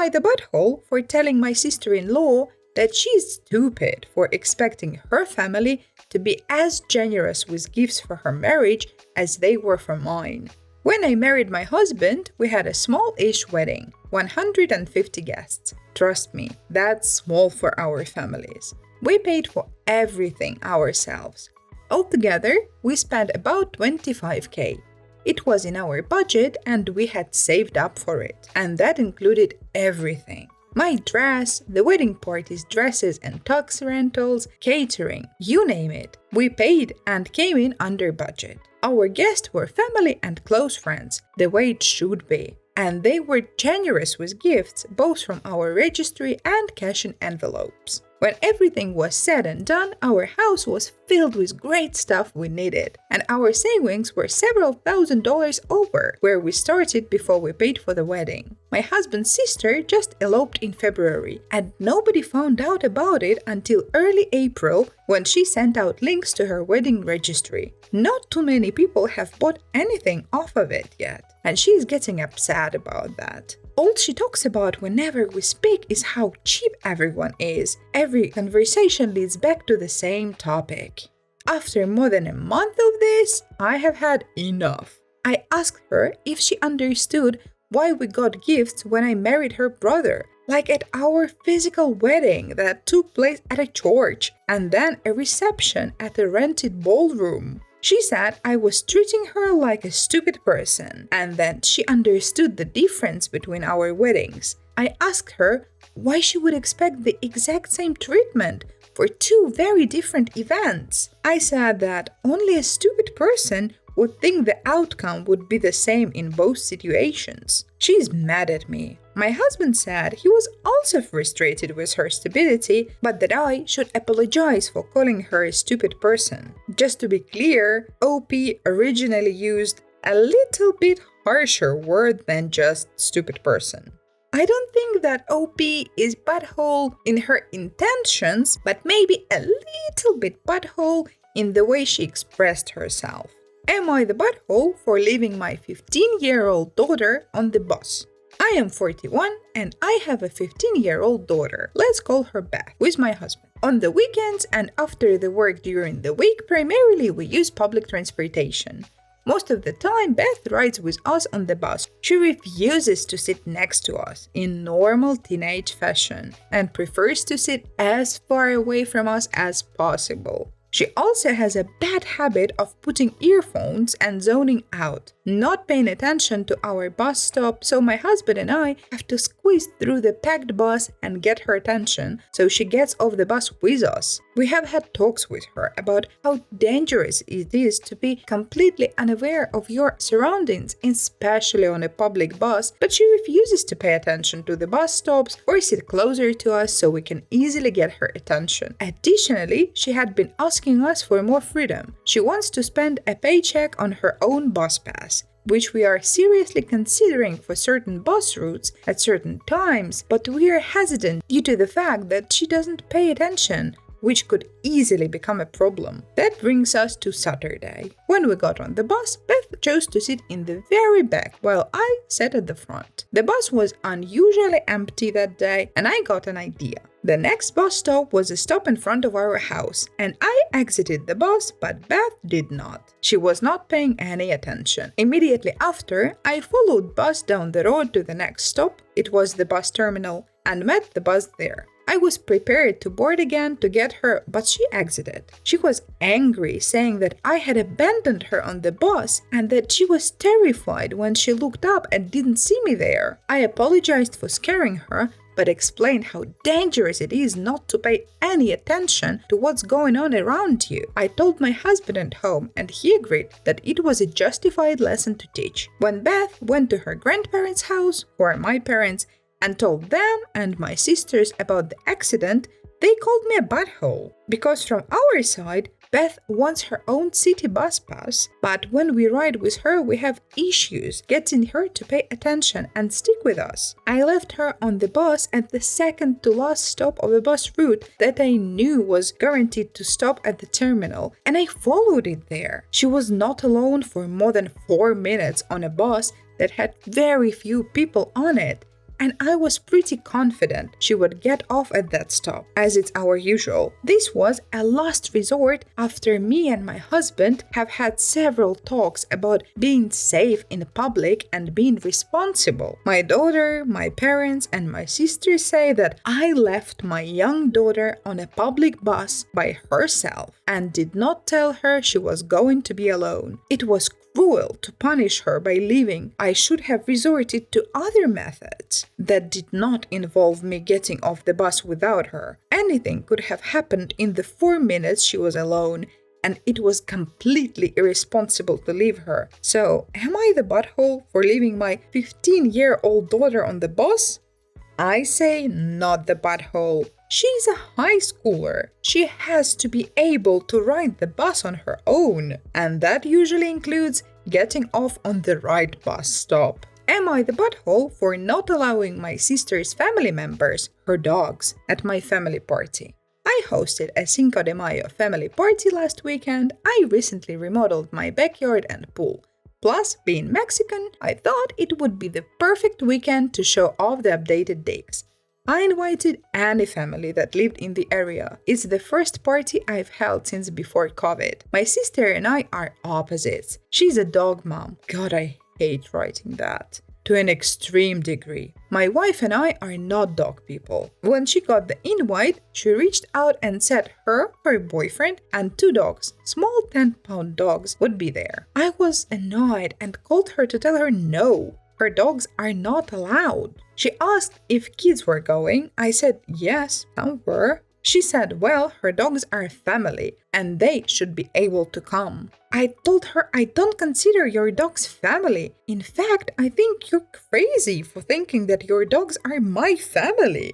I the butthole for telling my sister-in-law that she's stupid for expecting her family to be as generous with gifts for her marriage as they were for mine? When I married my husband, we had a small-ish wedding, 150 guests. Trust me, that's small for our families. We paid for everything ourselves. Altogether, we spent about 25K. It was in our budget and we had saved up for it, and that included everything. My dress, the wedding party's dresses and tux rentals, catering, you name it. We paid and came in under budget. Our guests were family and close friends, the way it should be. And they were generous with gifts, both from our registry and cash in envelopes. When everything was said and done, our house was filled with great stuff we needed, and our savings were several $1,000s over where we started before we paid for the wedding. My husband's sister just eloped in February, and nobody found out about it until early April when she sent out links to her wedding registry. Not too many people have bought anything off of it yet, and she's getting upset about that. All she talks about whenever we speak is how cheap everyone is. Every conversation leads back to the same topic. After more than a month of this, I have had enough. I asked her if she understood why we got gifts when I married her brother, like at our physical wedding that took place at a church, and then a reception at a rented ballroom. She said I was treating her like a stupid person, and then she understood the difference between our weddings. I asked her why she would expect the exact same treatment for two very different events. I said that only a stupid person would think the outcome would be the same in both situations. She's mad at me. My husband said he was also frustrated with her stupidity, but that I should apologize for calling her a stupid person. Just to be clear, OP originally used a little bit harsher word than just stupid person. I don't think that OP is butthole in her intentions, but maybe a little bit butthole in the way she expressed herself. Am I the butthole for leaving my 15-year-old daughter on the bus? I am 41 and I have a 15-year-old daughter, let's call her Beth, with my husband. On the weekends and after the work during the week, primarily we use public transportation. Most of the time, Beth rides with us on the bus. She refuses to sit next to us in normal teenage fashion and prefers to sit as far away from us as possible. She also has a bad habit of putting earphones and zoning out, not paying attention to our bus stop, so my husband and I have to squeeze through the packed bus and get her attention, so she gets off the bus with us. We have had talks with her about how dangerous it is to be completely unaware of your surroundings, especially on a public bus, but she refuses to pay attention to the bus stops or sit closer to us so we can easily get her attention. Additionally, she had been asking us for more freedom. She wants to spend a paycheck on her own bus pass, which we are seriously considering for certain bus routes at certain times, but we are hesitant due to the fact that she doesn't pay attention, which could easily become a problem. That brings us to Saturday. When we got on the bus, Beth chose to sit in the very back while I sat at the front. The bus was unusually empty that day, and I got an idea. The next bus stop was a stop in front of our house, and I exited the bus, but Beth did not. She was not paying any attention. Immediately after, I followed Bus down the road to the next stop, it was the bus terminal, and met the bus there. I was prepared to board again to get her, but she exited. She was angry, saying that I had abandoned her on the bus and that she was terrified when she looked up and didn't see me there. I apologized for scaring her, but explained how dangerous it is not to pay any attention to what's going on around you. I told my husband at home, and he agreed that it was a justified lesson to teach. When Beth went to her grandparents' house, or my parents, and told them and my sisters about the accident, they called me a butthole. Because from our side, Beth wants her own city bus pass, but when we ride with her, we have issues getting her to pay attention and stick with us. I left her on the bus at the second to last stop of a bus route that I knew was guaranteed to stop at the terminal, and I followed it there. She was not alone for more than 4 minutes on a bus that had very few people on it. and I was pretty confident she would get off at that stop, as it's our usual. This was a last resort after me and my husband have had several talks about being safe in public and being responsible. My daughter, my parents, and my sister say that I left my young daughter on a public bus by herself and did not tell her she was going to be alone. It was cruel to punish her by leaving. I should have resorted to other methods that did not involve me getting off the bus without her. Anything could have happened in the 4 minutes she was alone, and it was completely irresponsible to leave her. So, am I the butthole for leaving my 15-year-old daughter on the bus? I say not the butthole. She's a high schooler. She has to be able to ride the bus on her own, and that usually includes getting off on the right bus stop. Am I the butthole for not allowing my sister's family members, her dogs, at my family party? I hosted a Cinco de Mayo family party last weekend. I recently remodeled my backyard and pool. Plus, being Mexican, I thought it would be the perfect weekend to show off the updated digs. I invited any family that lived in the area. It's the first party I've held since before COVID. My sister and I are opposites. She's a dog mom. God, I hate writing that. To an extreme degree. My wife and I are not dog people. When she got the invite, she reached out and said her boyfriend, and 2 dogs, small 10-pound dogs, would be there. I was annoyed and called her to tell her no. Her dogs are not allowed. She asked if kids were going. I said yes, some were. She said, well, her dogs are family and they should be able to come. I told her I don't consider your dogs family. In fact, I think you're crazy for thinking that your dogs are my family.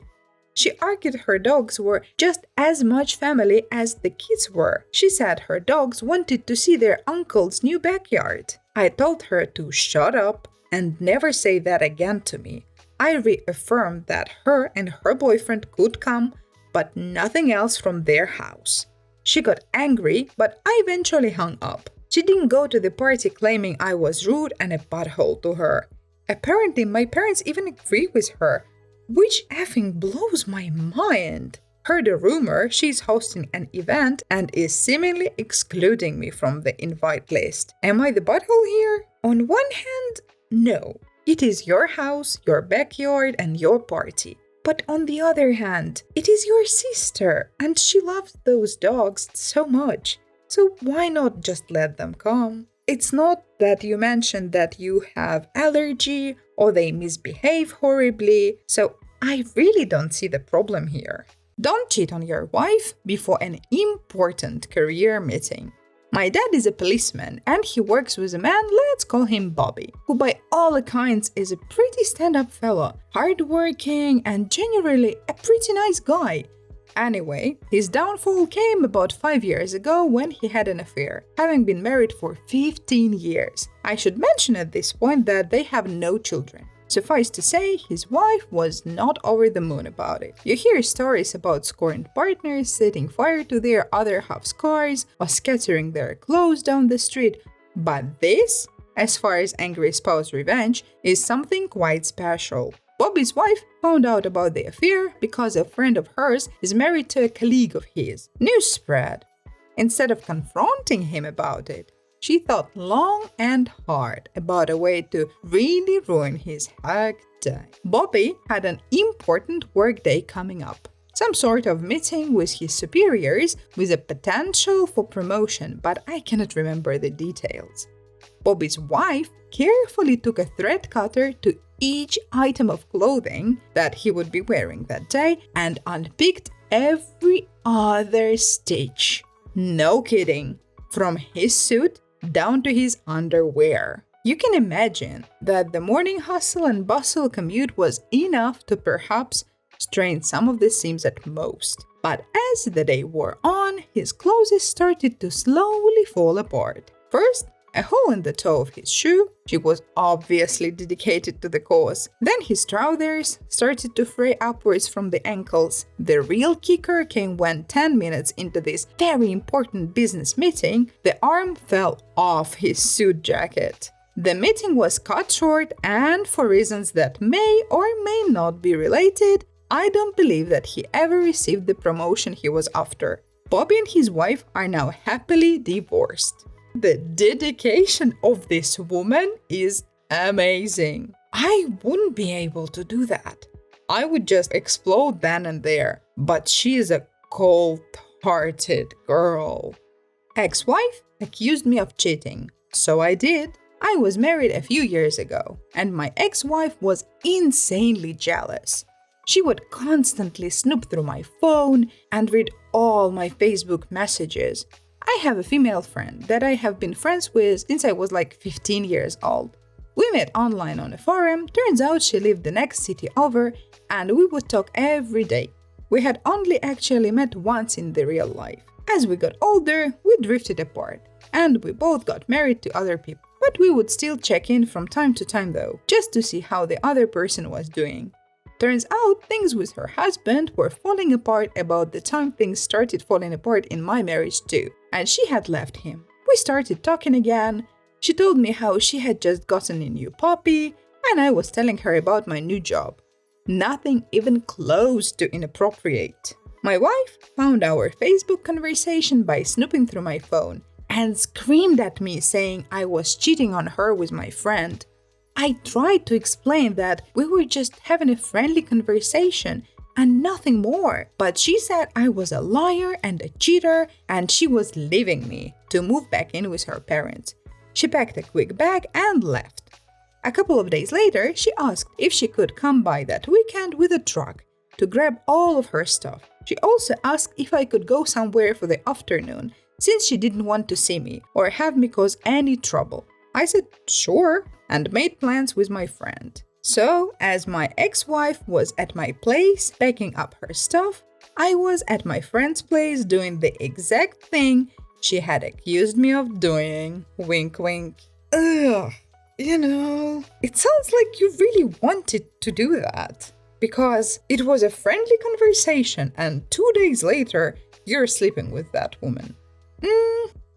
She argued her dogs were just as much family as the kids were. She said her dogs wanted to see their uncle's new backyard. I told her to shut up and never say that again to me. I reaffirmed that her and her boyfriend could come, but nothing else from their house. She got angry, but I eventually hung up. She didn't go to the party claiming I was rude and a butthole to her. Apparently, my parents even agree with her, which effing blows my mind. Heard a rumor she's hosting an event and is seemingly excluding me from the invite list. Am I the butthole here? On one hand, no. It is your house, your backyard, and your party. But on the other hand, it is your sister, and she loves those dogs so much. So why not just let them come? It's not that you mentioned that you have allergy or they misbehave horribly, so I really don't see the problem here. Don't cheat on your wife before an important career meeting. My dad is a policeman and he works with a man, let's call him Bobby, who by all accounts is a pretty stand-up fella, hardworking and generally a pretty nice guy. Anyway, his downfall came about 5 years ago when he had an affair, having been married for 15 years. I should mention at this point that they have no children. Suffice to say, his wife was not over the moon about it. You hear stories about scorned partners setting fire to their other half's cars or scattering their clothes down the street, but this, as far as angry spouse revenge, is something quite special. Bobby's wife found out about the affair because a friend of hers is married to a colleague of his. News spread. Instead of confronting him about it, she thought long and hard about a way to really ruin his hectic day. Bobby had an important work day coming up. Some sort of meeting with his superiors with a potential for promotion, but I cannot remember the details. Bobby's wife carefully took a thread cutter to each item of clothing that he would be wearing that day and unpicked every other stitch. No kidding. From his suit down to his underwear. You can imagine that the morning hustle and bustle commute was enough to perhaps strain some of the seams at most. But as the day wore on, his clothes started to slowly fall apart. First, a hole in the toe of his shoe. She was obviously dedicated to the cause. Then his trousers started to fray upwards from the ankles. The real kicker came when 10 minutes into this very important business meeting, the arm fell off his suit jacket. The meeting was cut short, and for reasons that may or may not be related, I don't believe that he ever received the promotion he was after. Bobby and his wife are now happily divorced. The dedication of this woman is amazing. I wouldn't be able to do that. I would just explode then and there. But she is a cold-hearted girl. Ex-wife accused me of cheating. So I did. I was married a few years ago, and my ex-wife was insanely jealous. She would constantly snoop through my phone and read all my Facebook messages. I have a female friend that I have been friends with since I was like 15 years old. We met online on a forum. Turns out she lived the next city over, and we would talk every day. We had only actually met once in the real life. As we got older, we drifted apart, and we both got married to other people. But we would still check in from time to time though, just to see how the other person was doing. Turns out things with her husband were falling apart about the time things started falling apart in my marriage too, and she had left him. We started talking again. She told me how she had just gotten a new puppy, and I was telling her about my new job. Nothing even close to inappropriate. My wife found our Facebook conversation by snooping through my phone and screamed at me saying I was cheating on her with my friend. I tried to explain that we were just having a friendly conversation and nothing more, but she said I was a liar and a cheater and she was leaving me to move back in with her parents. She packed a quick bag and left. A couple of days later, she asked if she could come by that weekend with a truck to grab all of her stuff. She also asked if I could go somewhere for the afternoon, since she didn't want to see me or have me cause any trouble. I said sure and made plans with my friend. So, as my ex-wife was at my place packing up her stuff, I was at my friend's place doing the exact thing she had accused me of doing. Wink, wink. Ugh, it sounds like you really wanted to do that. Because it was a friendly conversation and 2 days later, you're sleeping with that woman.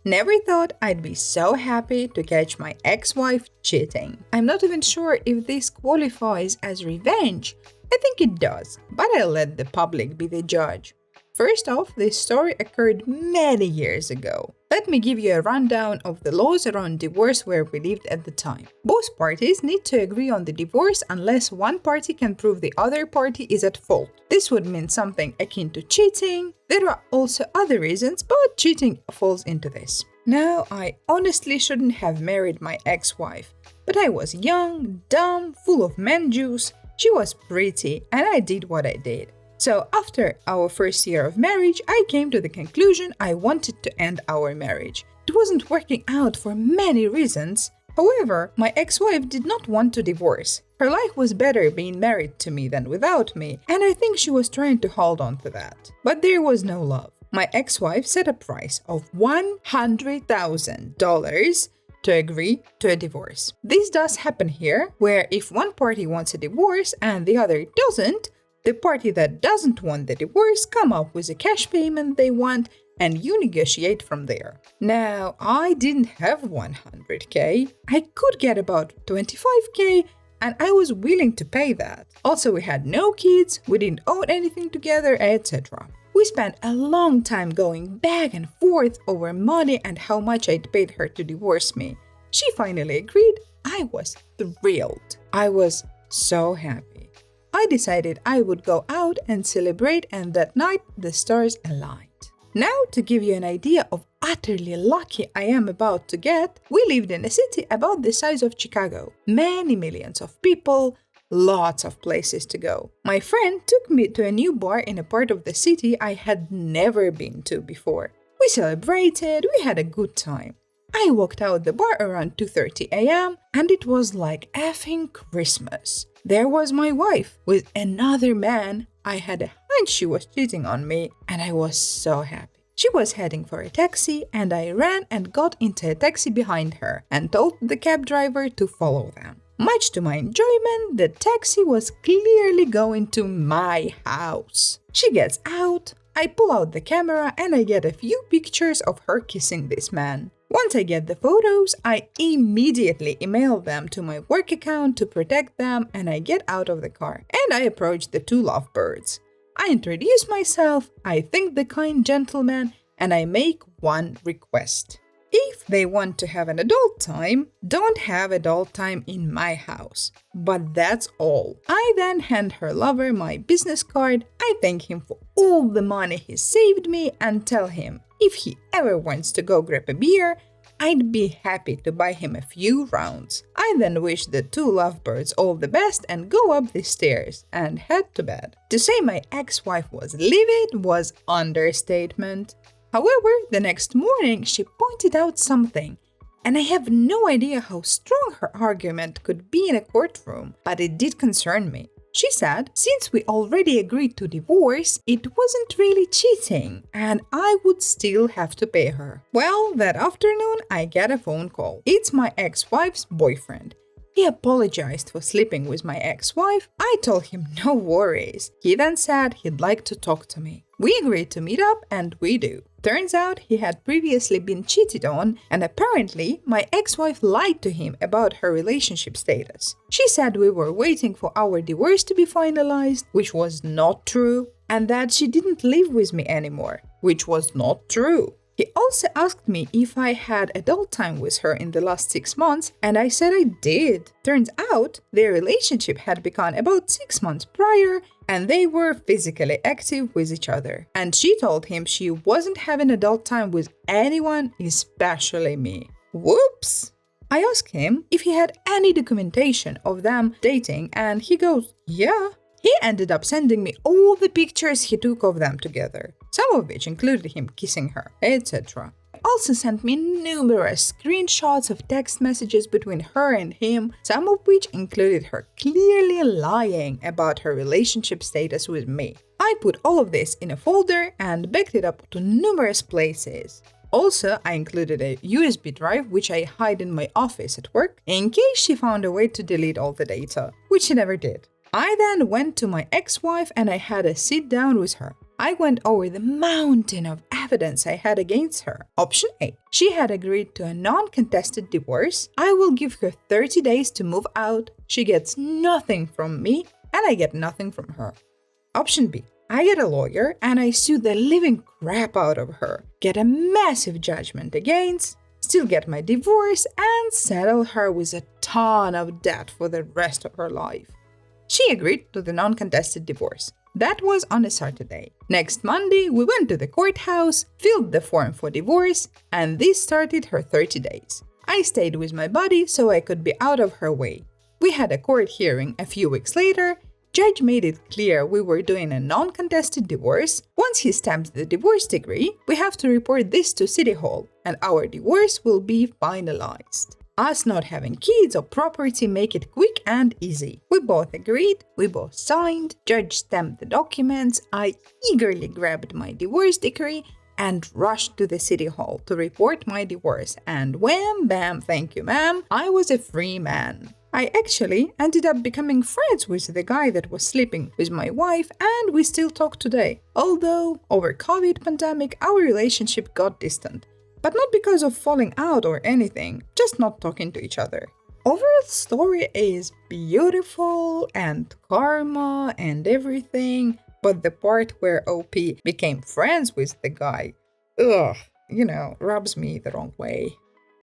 Never thought I'd be so happy to catch my ex-wife cheating. I'm not even sure if this qualifies as revenge. I think it does, but I'll let the public be the judge. First off, this story occurred many years ago. Let me give you a rundown of the laws around divorce where we lived at the time. Both parties need to agree on the divorce unless one party can prove the other party is at fault. This would mean something akin to cheating. There are also other reasons, but cheating falls into this. Now, I honestly shouldn't have married my ex-wife, but I was young, dumb, full of man juice. She was pretty, and I did what I did. So after our first year of marriage, I came to the conclusion I wanted to end our marriage. It wasn't working out for many reasons. However, my ex-wife did not want to divorce. Her life was better being married to me than without me, and I think she was trying to hold on to that. But there was no love. My ex-wife set a price of $100,000 to agree to a divorce. This does happen here, where if one party wants a divorce and the other doesn't, the party that doesn't want the divorce come up with a cash payment they want and you negotiate from there. Now, I didn't have 100k. I could get about 25k and I was willing to pay that. Also, we had no kids, we didn't own anything together, etc. We spent a long time going back and forth over money and how much I'd paid her to divorce me. She finally agreed. I was thrilled. I was so happy. I decided I would go out and celebrate, and that night the stars aligned. Now, to give you an idea of utterly lucky I am about to get, we lived in a city about the size of Chicago. Many millions of people, lots of places to go. My friend took me to a new bar in a part of the city I had never been to before. We celebrated, we had a good time. I walked out the bar around 2:30 a.m. and it was like effing Christmas. There was my wife with another man. I had a hunch she was cheating on me and I was so happy. She was heading for a taxi and I ran and got into a taxi behind her and told the cab driver to follow them. Much to my enjoyment, the taxi was clearly going to my house. She gets out, I pull out the camera and I get a few pictures of her kissing this man. Once I get the photos, I immediately email them to my work account to protect them, and I get out of the car and I approach the two lovebirds. I introduce myself, I thank the kind gentleman, and I make one request. If they want to have an adult time, don't have adult time in my house. But that's all. I then hand her lover my business card, I thank him for all the money he saved me and tell him if he ever wants to go grab a beer, I'd be happy to buy him a few rounds. I then wish the two lovebirds all the best and go up the stairs and head to bed. To say my ex-wife was livid was understatement. However, the next morning she pointed out something, and I have no idea how strong her argument could be in a courtroom, but it did concern me. She said, since we already agreed to divorce, it wasn't really cheating, and I would still have to pay her. Well, that afternoon I get a phone call. It's my ex-wife's boyfriend. He apologized for sleeping with my ex-wife. I told him no worries. He then said he'd like to talk to me. We agreed to meet up, and we do. Turns out he had previously been cheated on, and apparently my ex-wife lied to him about her relationship status. She said we were waiting for our divorce to be finalized, which was not true, and that she didn't live with me anymore, which was not true. He also asked me if I had adult time with her in the last 6 months, and I said I did. Turns out their relationship had begun about 6 months prior, and they were physically active with each other. And she told him she wasn't having adult time with anyone, especially me. Whoops! I asked him if he had any documentation of them dating, and he goes, yeah. He ended up sending me all the pictures he took of them together, some of which included him kissing her, etc. He also sent me numerous screenshots of text messages between her and him, some of which included her clearly lying about her relationship status with me. I put all of this in a folder and backed it up to numerous places. Also, I included a USB drive which I hide in my office at work in case she found a way to delete all the data, which she never did. I then went to my ex-wife and I had a sit down with her. I went over the mountain of evidence I had against her. Option A. She had agreed to a non-contested divorce. I will give her 30 days to move out. She gets nothing from me and I get nothing from her. Option B. I get a lawyer and I sue the living crap out of her, get a massive judgment against, still get my divorce and settle her with a ton of debt for the rest of her life. She agreed to the non-contested divorce. That was on a Saturday. Next Monday, we went to the courthouse, filled the form for divorce, and this started her 30 days. I stayed with my buddy so I could be out of her way. We had a court hearing a few weeks later. Judge made it clear we were doing a non-contested divorce. Once he stamps the divorce decree, we have to report this to City Hall, and our divorce will be finalized. Us not having kids or property make it quick and easy. We both agreed, we both signed, judge stamped the documents, I eagerly grabbed my divorce decree and rushed to the City Hall to report my divorce, and wham bam thank you ma'am, I was a free man. I actually ended up becoming friends with the guy that was sleeping with my wife, and we still talk today. Although, over COVID pandemic, our relationship got distant. But not because of falling out or anything, just not talking to each other. Overall story is beautiful and karma and everything, but the part where OP became friends with the guy, rubs me the wrong way.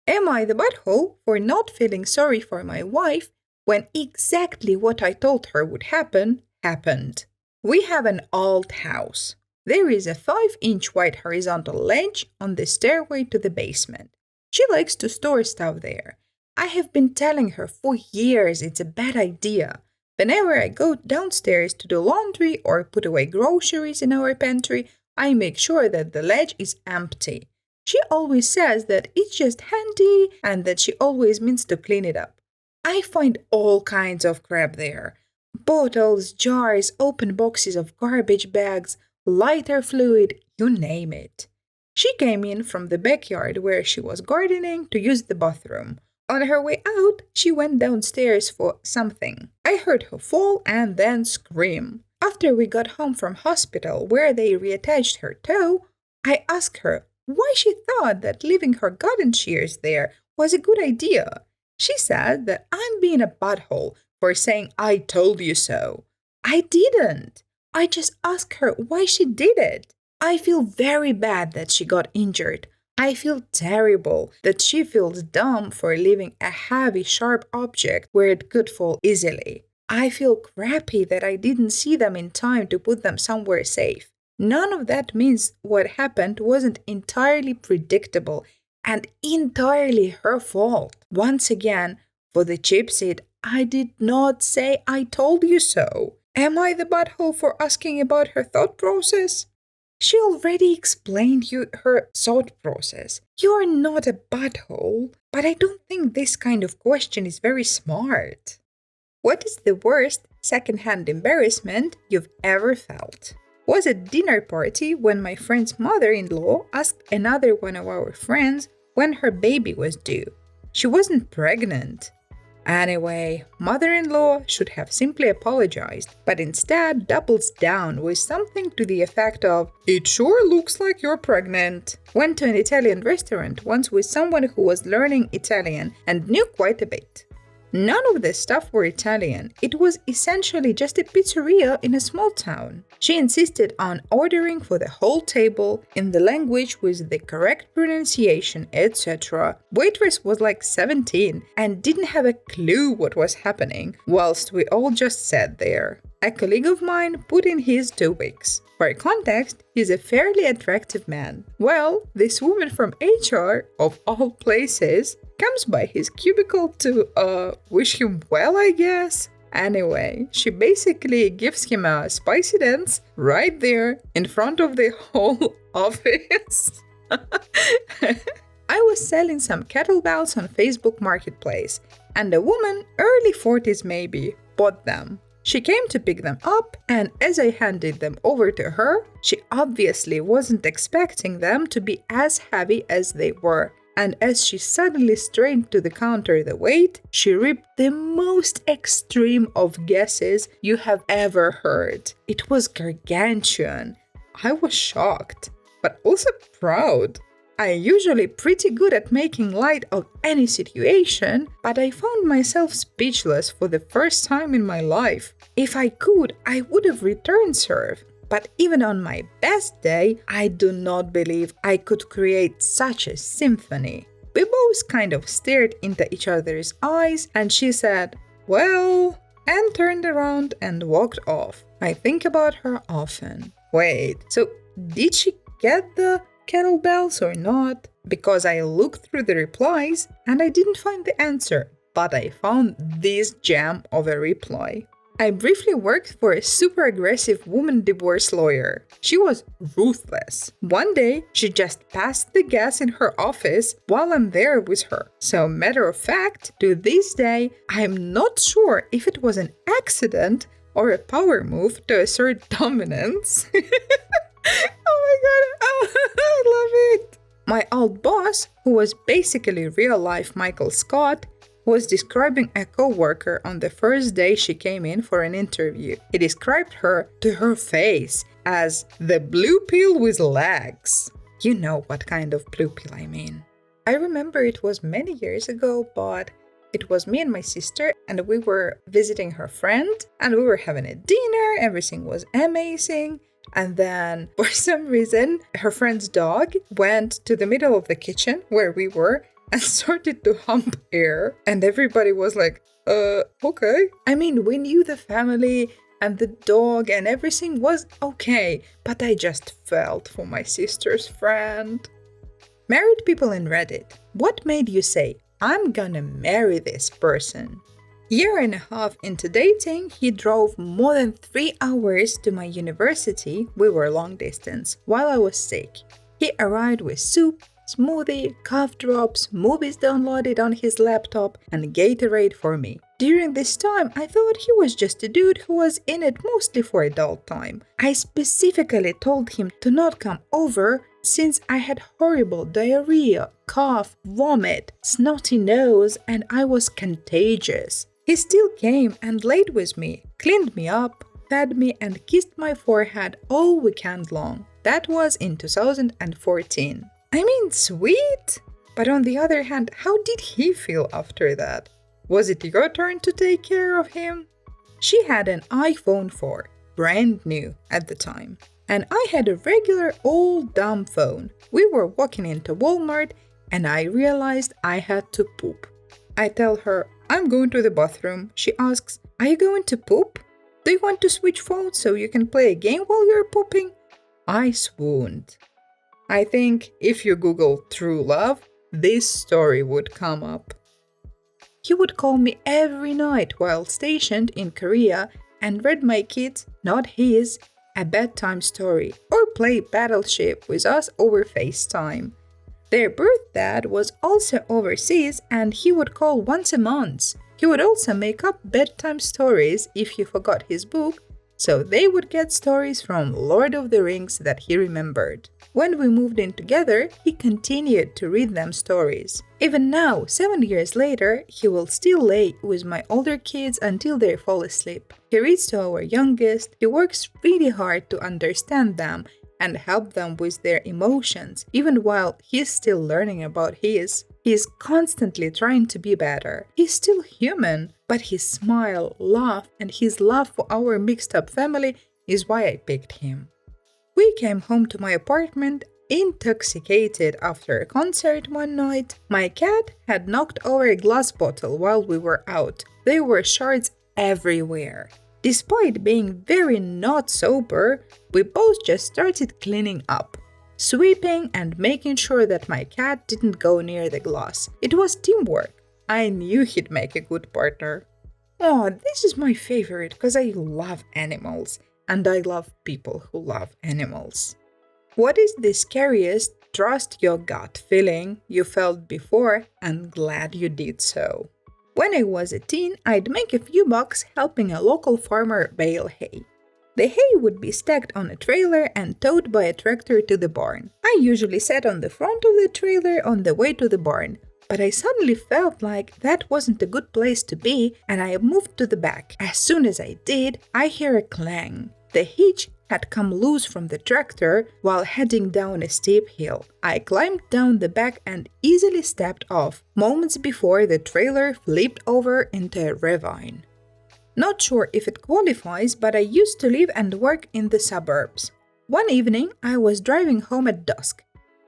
Am I the butthole for not feeling sorry for my wife when exactly what I told her would happen, happened? We have an old house. There is a 5-inch wide horizontal ledge on the stairway to the basement. She likes to store stuff there. I have been telling her for years it's a bad idea. Whenever I go downstairs to do laundry or put away groceries in our pantry, I make sure that the ledge is empty. She always says that it's just handy and that she always means to clean it up. I find all kinds of crap there. Bottles, jars, open boxes of garbage bags, lighter fluid, you name it. She came in from the backyard where she was gardening to use the bathroom. On her way out, she went downstairs for something. I heard her fall and then scream. After we got home from hospital where they reattached her toe, I asked her, why she thought that leaving her garden shears there was a good idea. She said that I'm being a butthole for saying I told you so. I didn't. I just asked her why she did it. I feel very bad that she got injured. I feel terrible that she feels dumb for leaving a heavy, sharp object where it could fall easily. I feel crappy that I didn't see them in time to put them somewhere safe. None of that means what happened wasn't entirely predictable and entirely her fault. Once again, for the cheap seat, I did not say I told you so. Am I the butthole for asking about her thought process? She already explained you her thought process. You are not a butthole, but I don't think this kind of question is very smart. What is the worst secondhand embarrassment you've ever felt? Was a dinner party when my friend's mother-in-law asked another one of our friends when her baby was due. She wasn't pregnant. Anyway, mother-in-law should have simply apologized, but instead doubles down with something to the effect of, "It sure looks like you're pregnant." Went to an Italian restaurant once with someone who was learning Italian and knew quite a bit. None of the staff were Italian. It was essentially just a pizzeria in a small town. She insisted on ordering for the whole table in the language with the correct pronunciation, etc. Waitress was like 17 and didn't have a clue what was happening, whilst we all just sat there. A colleague of mine put in his 2 weeks. For context, he's a fairly attractive man. Well, this woman from HR, of all places, comes by his cubicle to, wish him well, I guess. Anyway, she basically gives him a spicy dance right there in front of the whole office. I was selling some kettlebells on Facebook Marketplace, and a woman, early 40s maybe, bought them. She came to pick them up, and as I handed them over to her, she obviously wasn't expecting them to be as heavy as they were. And as she suddenly strained to the counter the weight, she ripped the most extreme of guesses you have ever heard. It was gargantuan. I was shocked, but also proud. I'm usually pretty good at making light of any situation, but I found myself speechless for the first time in my life. If I could, I would have returned serve. But even on my best day, I do not believe I could create such a symphony. We both kind of stared into each other's eyes, and she said, "Well," and turned around and walked off. I think about her often. Wait, so did she get the kettlebells or not? Because I looked through the replies and I didn't find the answer, but I found this gem of a reply. I briefly worked for a super aggressive woman divorce lawyer. She was ruthless. One day, she just passed the gas in her office while I'm there with her. So matter of fact, to this day, I'm not sure if it was an accident or a power move to assert dominance. Oh my god, I love it! My old boss, who was basically real-life Michael Scott, was describing a co-worker on the first day she came in for an interview. He described her to her face as the blue pill with legs. You know what kind of blue pill I mean. I remember it was many years ago, but it was me and my sister, and we were visiting her friend, and we were having a dinner, everything was amazing. And then, for some reason, her friend's dog went to the middle of the kitchen where we were and started to hump air. And everybody was like, okay. I mean, we knew the family and the dog and everything was okay, but I just felt for my sister's friend. Married people in Reddit. What made you say, I'm gonna marry this person? Year and a half into dating, he drove more than 3 hours to my university, we were long distance, while I was sick. He arrived with soup, smoothie, cough drops, movies downloaded on his laptop, and Gatorade for me. During this time, I thought he was just a dude who was in it mostly for adult time. I specifically told him to not come over since I had horrible diarrhea, cough, vomit, snotty nose, and I was contagious. He still came and laid with me, cleaned me up, fed me, and kissed my forehead all weekend long. That was in 2014. I mean, sweet! But on the other hand, how did he feel after that? Was it your turn to take care of him? She had an iPhone 4, brand new at the time, and I had a regular old dumb phone. We were walking into Walmart and I realized I had to poop. I tell her, I'm going to the bathroom. She asks, are you going to poop? Do you want to switch phones so you can play a game while you're pooping? I swooned. I think if you Google true love, this story would come up. He would call me every night while stationed in Korea and read my kids, not his, a bedtime story or play Battleship with us over FaceTime. Their birth dad was also overseas and he would call once a month. He would also make up bedtime stories if he forgot his book, so they would get stories from Lord of the Rings that he remembered. When we moved in together, he continued to read them stories. Even now, 7 years later, he will still lay with my older kids until they fall asleep. He reads to our youngest, he works really hard to understand them and help them with their emotions, even while he's still learning about his. He's constantly trying to be better. He's still human, but his smile, laugh, and his love for our mixed-up family is why I picked him. We came home to my apartment intoxicated after a concert one night. My cat had knocked over a glass bottle while we were out. There were shards everywhere. Despite being very not sober, we both just started cleaning up, sweeping and making sure that my cat didn't go near the glass. It was teamwork. I knew he'd make a good partner. Oh, this is my favorite because I love animals and I love people who love animals. What is the scariest trust your gut feeling you felt before and glad you did so? When I was a teen, I'd make a few bucks helping a local farmer bale hay. The hay would be stacked on a trailer and towed by a tractor to the barn. I usually sat on the front of the trailer on the way to the barn, but I suddenly felt like that wasn't a good place to be and I moved to the back. As soon as I did, I hear a clang. The hitch had come loose from the tractor while heading down a steep hill. I climbed down the back and easily stepped off, moments before the trailer flipped over into a ravine. Not sure if it qualifies, but I used to live and work in the suburbs. One evening, I was driving home at dusk.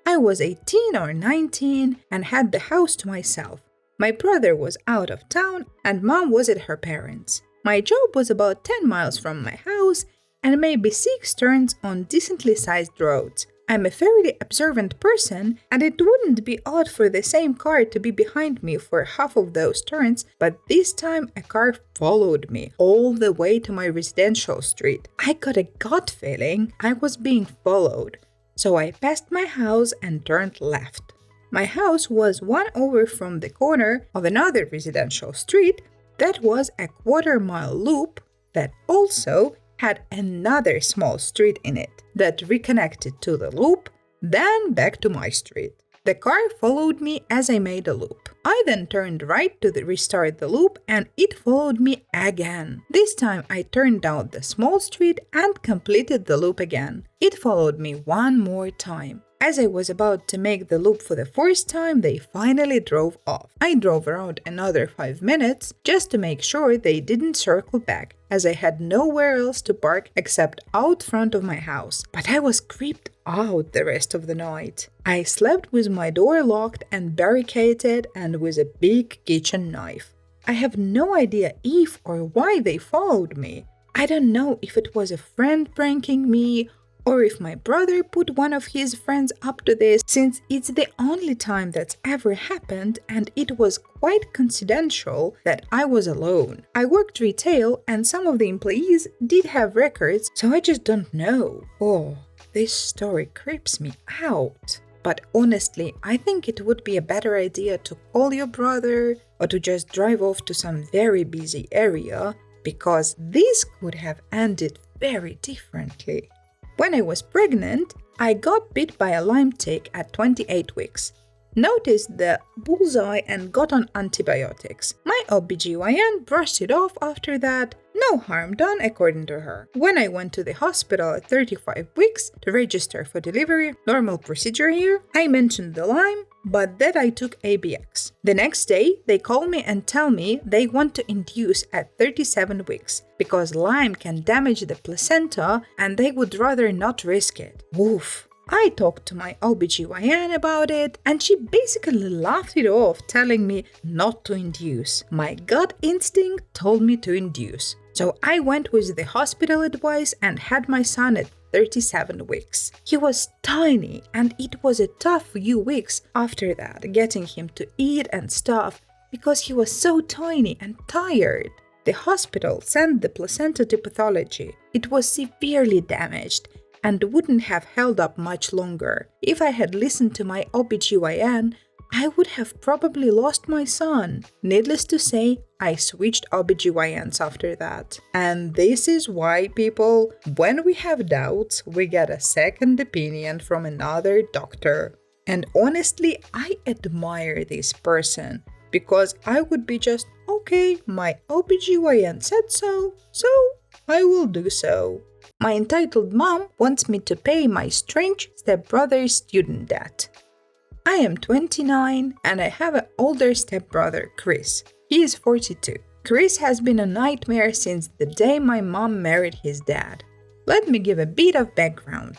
I was 18 or 19 and had the house to myself. My brother was out of town and mom was at her parents'. My job was about 10 miles from my house and maybe 6 turns on decently sized roads. I'm a fairly observant person, and it wouldn't be odd for the same car to be behind me for half of those turns, but this time a car followed me all the way to my residential street. I got a gut feeling I was being followed, so I passed my house and turned left. My house was one over from the corner of another residential street that was a quarter-mile loop that also had another small street in it that reconnected to the loop, then back to my street. The car followed me as I made a loop. I then turned right to restart the loop and it followed me again. This time I turned down the small street and completed the loop again. It followed me one more time. As I was about to make the loop for the first time, they finally drove off. I drove around another 5 minutes just to make sure they didn't circle back, as I had nowhere else to park except out front of my house. But I was creeped out the rest of the night. I slept with my door locked and barricaded and with a big kitchen knife. I have no idea if or why they followed me. I don't know if it was a friend pranking me or if my brother put one of his friends up to this, since it's the only time that's ever happened and it was quite confidential that I was alone. I worked retail and some of the employees did have records, so I just don't know. Oh, this story creeps me out. But honestly, I think it would be a better idea to call your brother or to just drive off to some very busy area, because this could have ended very differently. When I was pregnant, I got bit by a Lyme tick at 28 weeks. noticed the bullseye and got on antibiotics. My OBGYN brushed it off after that. No harm done, according to her. When I went to the hospital at 35 weeks to register for delivery, normal procedure here, I mentioned the Lyme, but that I took ABX. The next day, they call me and tell me they want to induce at 37 weeks because Lyme can damage the placenta and they would rather not risk it. Woof. I talked to my OBGYN about it and she basically laughed it off, telling me not to induce. My gut instinct told me to induce. So I went with the hospital advice and had my son at 37 weeks. He was tiny and it was a tough few weeks after that getting him to eat and stuff because he was so tiny and tired. The hospital sent the placenta to pathology. It was severely damaged and wouldn't have held up much longer. If I had listened to my OBGYN, I would have probably lost my son. Needless to say, I switched OBGYNs after that. And this is why, people, when we have doubts, we get a second opinion from another doctor. And honestly, I admire this person because I would be just, okay, my OBGYN said so I will do so. My entitled mom wants me to pay my strange stepbrother's student debt. I am 29 and I have an older stepbrother, Chris. He is 42. Chris has been a nightmare since the day my mom married his dad. Let me give a bit of background.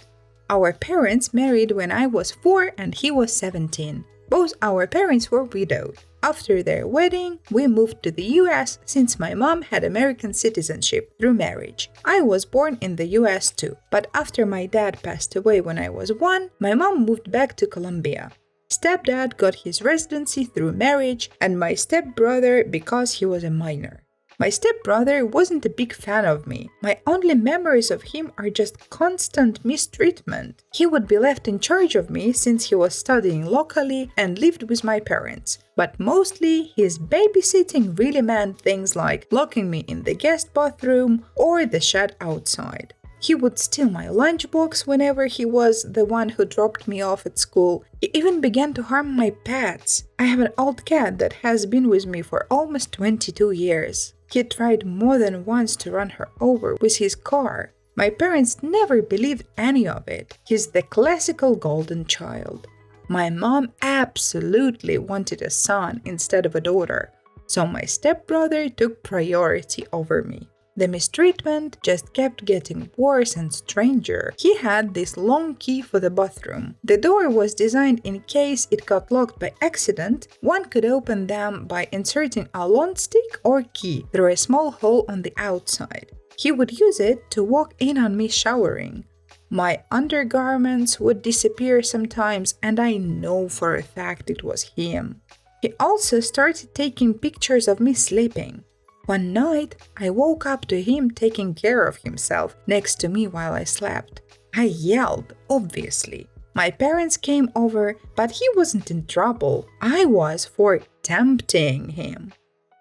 Our parents married when I was 4 and he was 17. Both our parents were widowed. After their wedding, we moved to the US since my mom had American citizenship through marriage. I was born in the US too, but after my dad passed away when I was 1, my mom moved back to Colombia. Stepdad got his residency through marriage and my stepbrother because he was a minor. My stepbrother wasn't a big fan of me. My only memories of him are just constant mistreatment. He would be left in charge of me since he was studying locally and lived with my parents. But mostly, his babysitting really meant things like locking me in the guest bathroom or the shed outside. He would steal my lunchbox whenever he was the one who dropped me off at school. He even began to harm my pets. I have an old cat that has been with me for almost 22 years. He tried more than once to run her over with his car. My parents never believed any of it. He's the classical golden child. My mom absolutely wanted a son instead of a daughter, so my stepbrother took priority over me. The mistreatment just kept getting worse and stranger. He had this long key for the bathroom. The door was designed in case it got locked by accident. One could open them by inserting a long stick or key through a small hole on the outside. He would use it to walk in on me showering. My undergarments would disappear sometimes, and I know for a fact it was him. He also started taking pictures of me sleeping. One night, I woke up to him taking care of himself next to me while I slept. I yelled, obviously. My parents came over, but he wasn't in trouble. I was for tempting him.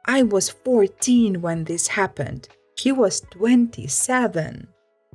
I was 14 when this happened. He was 27.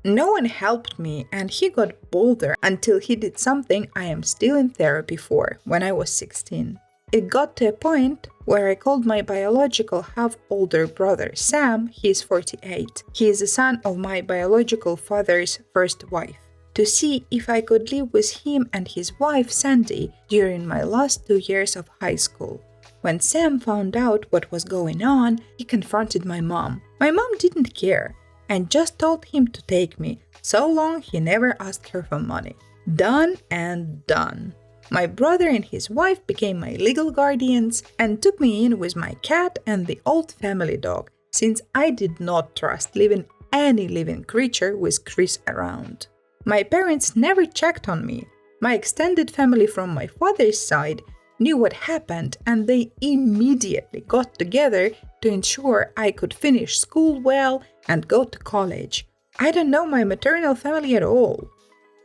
No one helped me, and he got bolder until he did something I am still in therapy for when I was 16. It got to a point where I called my biological half-older brother Sam, he is 48. He is the son of my biological father's first wife, to see if I could live with him and his wife Sandy during my last 2 years of high school. When Sam found out what was going on, he confronted my mom. My mom didn't care and just told him to take me, so long he never asked her for money. Done and done. My brother and his wife became my legal guardians and took me in with my cat and the old family dog, since I did not trust leaving any living creature with Chris around. My parents never checked on me. My extended family from my father's side knew what happened and they immediately got together to ensure I could finish school well and go to college. I don't know my maternal family at all.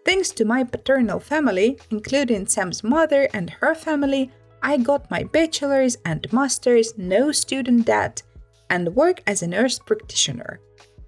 Thanks to my paternal family, including Sam's mother and her family, I got my bachelor's and master's, no student debt, and work as a nurse practitioner.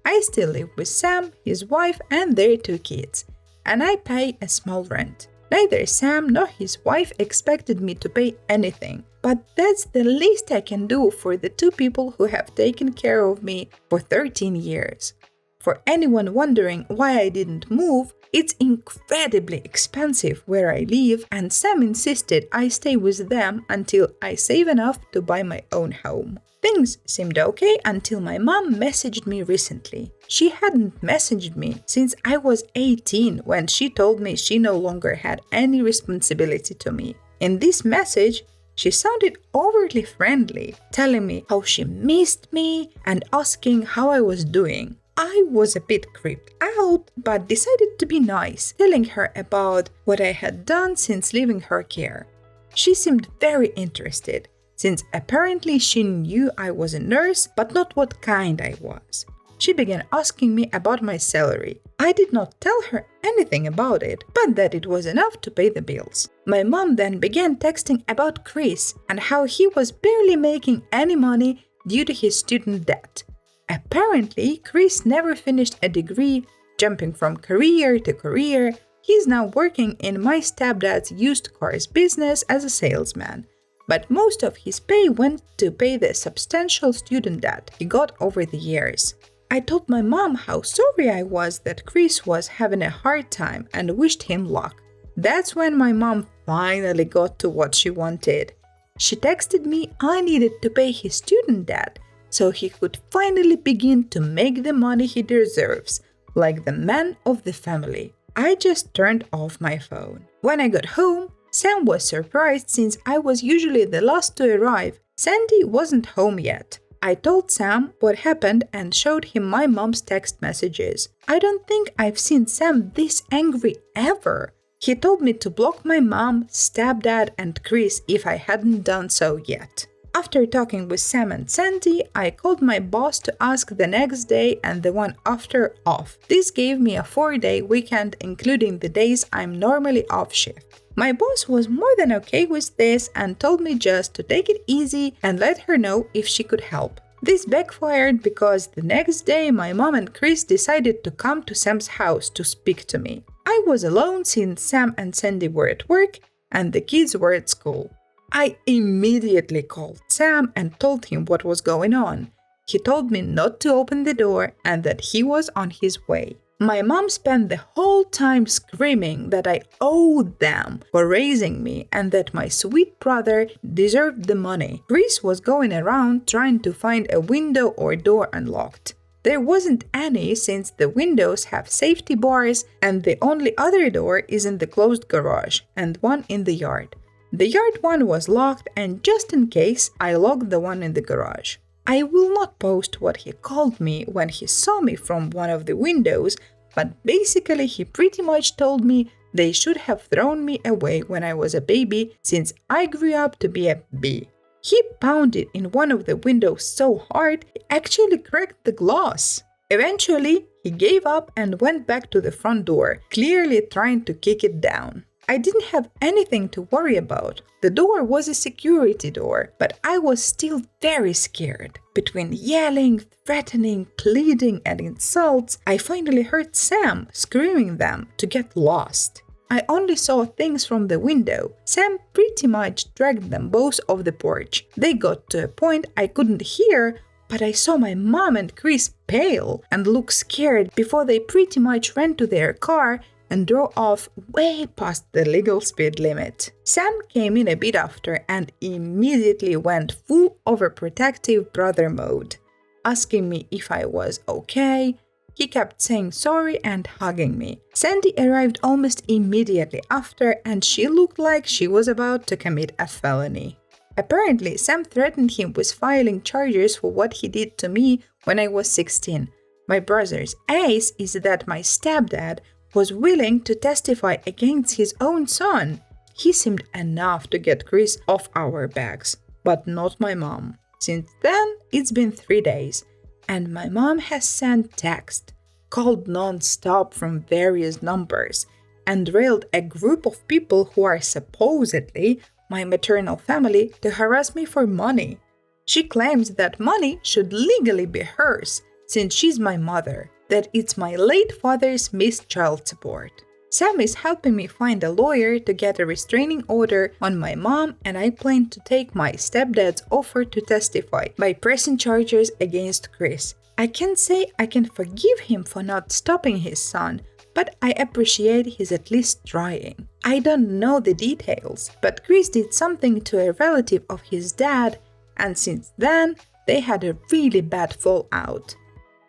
I still live with Sam, his wife, and their 2 kids, and I pay a small rent. Neither Sam nor his wife expected me to pay anything, but that's the least I can do for the two people who have taken care of me for 13 years. For anyone wondering why I didn't move, it's incredibly expensive where I live, and Sam insisted I stay with them until I save enough to buy my own home. Things seemed okay until my mom messaged me recently. She hadn't messaged me since I was 18 when she told me she no longer had any responsibility to me. In this message, she sounded overly friendly, telling me how she missed me and asking how I was doing. I was a bit creeped out, but decided to be nice, telling her about what I had done since leaving her care. She seemed very interested, since apparently she knew I was a nurse, but not what kind I was. She began asking me about my salary. I did not tell her anything about it, but that it was enough to pay the bills. My mom then began texting about Chris and how he was barely making any money due to his student debt. Apparently, Chris never finished a degree, jumping from career to career. He's now working in my stepdad's used cars business as a salesman. But most of his pay went to pay the substantial student debt he got over the years. I told my mom how sorry I was that Chris was having a hard time and wished him luck. That's when my mom finally got to what she wanted. She texted me I needed to pay his student debt so he could finally begin to make the money he deserves, like the man of the family. I just turned off my phone. When I got home, Sam was surprised since I was usually the last to arrive. Sandy wasn't home yet. I told Sam what happened and showed him my mom's text messages. I don't think I've seen Sam this angry ever. He told me to block my mom, stepdad, and Chris if I hadn't done so yet. After talking with Sam and Sandy, I called my boss to ask the next day and the one after off. This gave me a 4-day weekend, including the days I'm normally off shift. My boss was more than okay with this and told me just to take it easy and let her know if she could help. This backfired because the next day my mom and Chris decided to come to Sam's house to speak to me. I was alone since Sam and Sandy were at work and the kids were at school. I immediately called Sam and told him what was going on. He told me not to open the door and that he was on his way. My mom spent the whole time screaming that I owed them for raising me and that my sweet brother deserved the money. Chris was going around trying to find a window or door unlocked. There wasn't any since the windows have safety bars and the only other door is in the closed garage and one in the yard. The yard one was locked and just in case, I locked the one in the garage. I will not post what he called me when he saw me from one of the windows, but basically he pretty much told me they should have thrown me away when I was a baby since I grew up to be a bee. He pounded in one of the windows so hard, he actually cracked the glass. Eventually, he gave up and went back to the front door, clearly trying to kick it down. I didn't have anything to worry about. The door was a security door, but I was still very scared. Between yelling, threatening, pleading, and insults, I finally heard Sam screaming them to get lost. I only saw things from the window. Sam pretty much dragged them both off the porch. They got to a point I couldn't hear, but I saw my mom and Chris pale and look scared before they pretty much ran to their car and drove off way past the legal speed limit. Sam came in a bit after and immediately went full overprotective brother mode, asking me if I was okay. He kept saying sorry and hugging me. Sandy arrived almost immediately after and she looked like she was about to commit a felony. Apparently, Sam threatened him with filing charges for what he did to me when I was 16. My brother's ace is that my stepdad was willing to testify against his own son. He seemed enough to get Chris off our backs, but not my mom. Since then, it's been 3 days, and my mom has sent text, called non-stop from various numbers, and railed a group of people who are supposedly my maternal family to harass me for money. She claims that money should legally be hers, since she's my mother, that it's my late father's missed child support. Sam is helping me find a lawyer to get a restraining order on my mom, and I plan to take my stepdad's offer to testify by pressing charges against Chris. I can't say I can forgive him for not stopping his son, but I appreciate he's at least trying. I don't know the details, but Chris did something to a relative of his dad, and since then, they had a really bad fallout.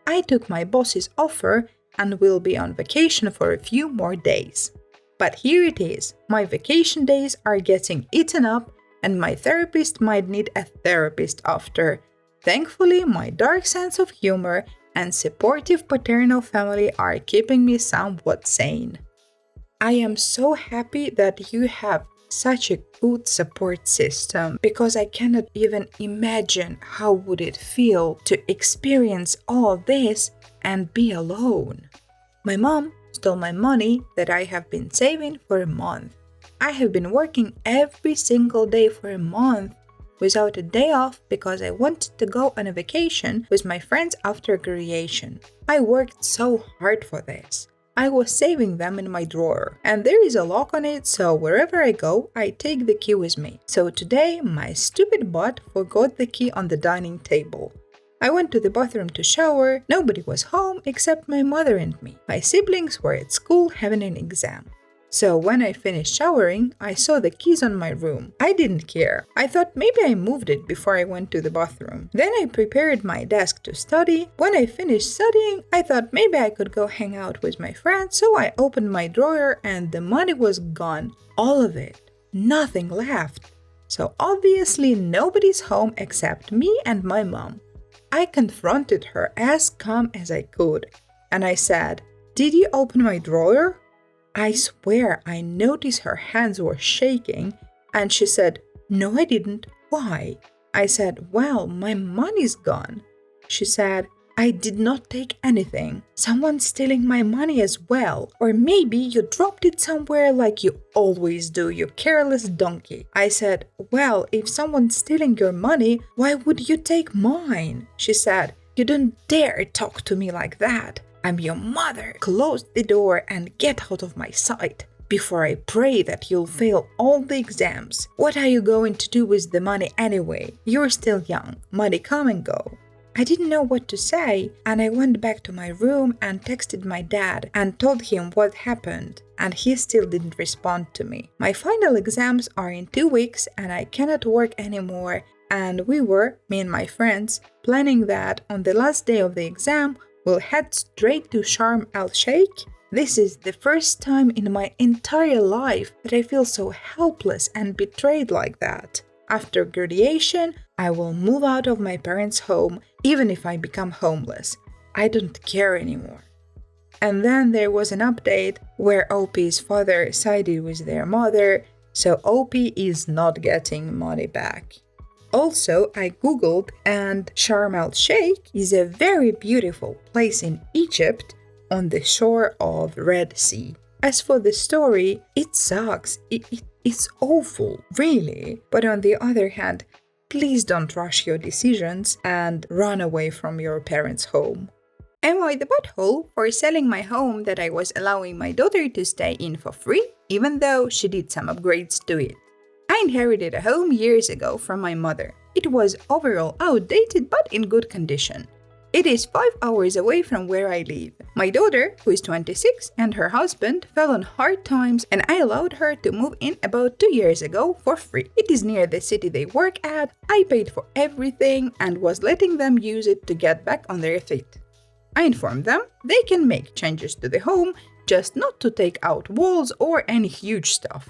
I took my boss's offer and will be on vacation for a few more days. But here it is, my vacation days are getting eaten up and my therapist might need a therapist after. Thankfully, my dark sense of humor and supportive paternal family are keeping me somewhat sane. I am so happy that you have such a good support system, because I cannot even imagine how would it feel to experience all this and be alone. My mom stole my money that I have been saving for a month. I have been working every single day for a month without a day off because I wanted to go on a vacation with my friends after graduation. I worked so hard for this. I was saving them in my drawer, and there is a lock on it, so wherever I go, I take the key with me. So today, my stupid butt forgot the key on the dining table. I went to the bathroom to shower. Nobody was home except my mother and me. My siblings were at school having an exam. So when I finished showering, I saw the keys on my room. I didn't care. I thought maybe I moved it before I went to the bathroom. Then I prepared my desk to study. When I finished studying, I thought maybe I could go hang out with my friends, so I opened my drawer and the money was gone. All of it. Nothing left. So obviously nobody's home except me and my mom. I confronted her as calm as I could, and I said, "Did you open my drawer?" I swear I noticed her hands were shaking, and she said, "No, I didn't. Why?" I said, "Well, my money's gone." She said, "I did not take anything. Someone's stealing my money as well. Or maybe you dropped it somewhere like you always do, you careless donkey." I said, "Well, if someone's stealing your money, why would you take mine?" She said, "You don't dare talk to me like that. I'm your mother. Close the door and get out of my sight before I pray that you'll fail all the exams. What are you going to do with the money anyway? You're still young. Money come and go." I didn't know what to say, and I went back to my room and texted my dad and told him what happened, and he still didn't respond to me. My final exams are in 2 weeks and I cannot work anymore, and we were, me and my friends, planning that on the last day of the exam, we'll head straight to Sharm el-Sheikh. This is the first time in my entire life that I feel so helpless and betrayed like that. After graduation, I will move out of my parents' home, even if I become homeless. I don't care anymore. And then there was an update where OP's father sided with their mother, so OP is not getting money back. Also, I googled, and Sharm el-Sheikh is a very beautiful place in Egypt on the shore of Red Sea. As for the story, it sucks. It's awful, really. But on the other hand, please don't rush your decisions and run away from your parents' home. Am I the butthole for selling my home that I was allowing my daughter to stay in for free, even though she did some upgrades to it? I inherited a home years ago from my mother. It was overall outdated but in good condition. It is 5 hours away from where I live. My daughter, who is 26, and her husband fell on hard times, and I allowed her to move in about 2 years ago for free. It is near the city they work at. I paid for everything and was letting them use it to get back on their feet. I informed them they can make changes to the home, just not to take out walls or any huge stuff.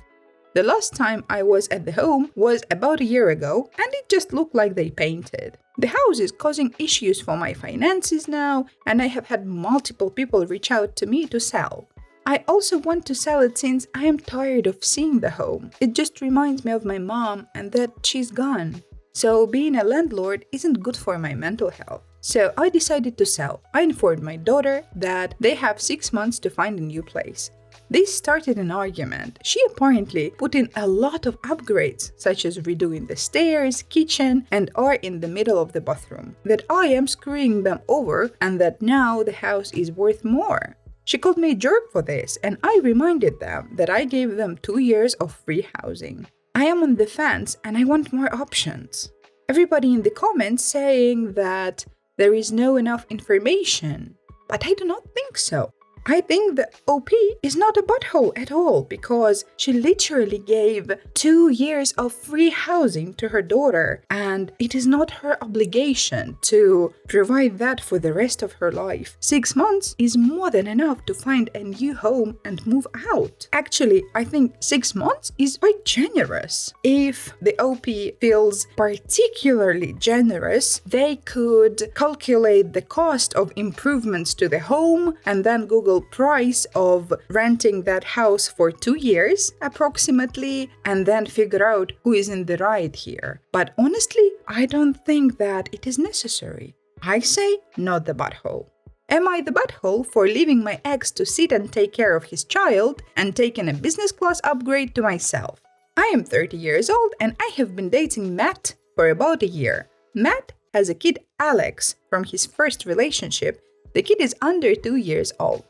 The last time I was at the home was about a year ago, and it just looked like they painted. The house is causing issues for my finances now, and I have had multiple people reach out to me to sell. I also want to sell it since I am tired of seeing the home. It just reminds me of my mom and that she's gone. So being a landlord isn't good for my mental health. So I decided to sell. I informed my daughter that they have 6 months to find a new place. This started an argument. She apparently put in a lot of upgrades, such as redoing the stairs, kitchen, and are in the middle of the bathroom. That I am screwing them over and that now the house is worth more. She called me a jerk for this, and I reminded them that I gave them 2 years of free housing. I am on the fence and I want more options. Everybody in the comments saying that there is no enough information, but I do not think so. I think the OP is not a butthole at all because she literally gave 2 years of free housing to her daughter, and it is not her obligation to provide that for the rest of her life. 6 months is more than enough to find a new home and move out. Actually, I think 6 months is quite generous. If the OP feels particularly generous, they could calculate the cost of improvements to the home and then Google price of renting that house for 2 years approximately, and then figure out who is in the right here. But honestly, I don't think that it is necessary. I say not the butthole. Am I the butthole for leaving my ex to sit and take care of his child and taking a business class upgrade to myself? I am 30 years old and I have been dating Matt for about a year. Matt has a kid, Alex, from his first relationship. The kid is under 2 years old.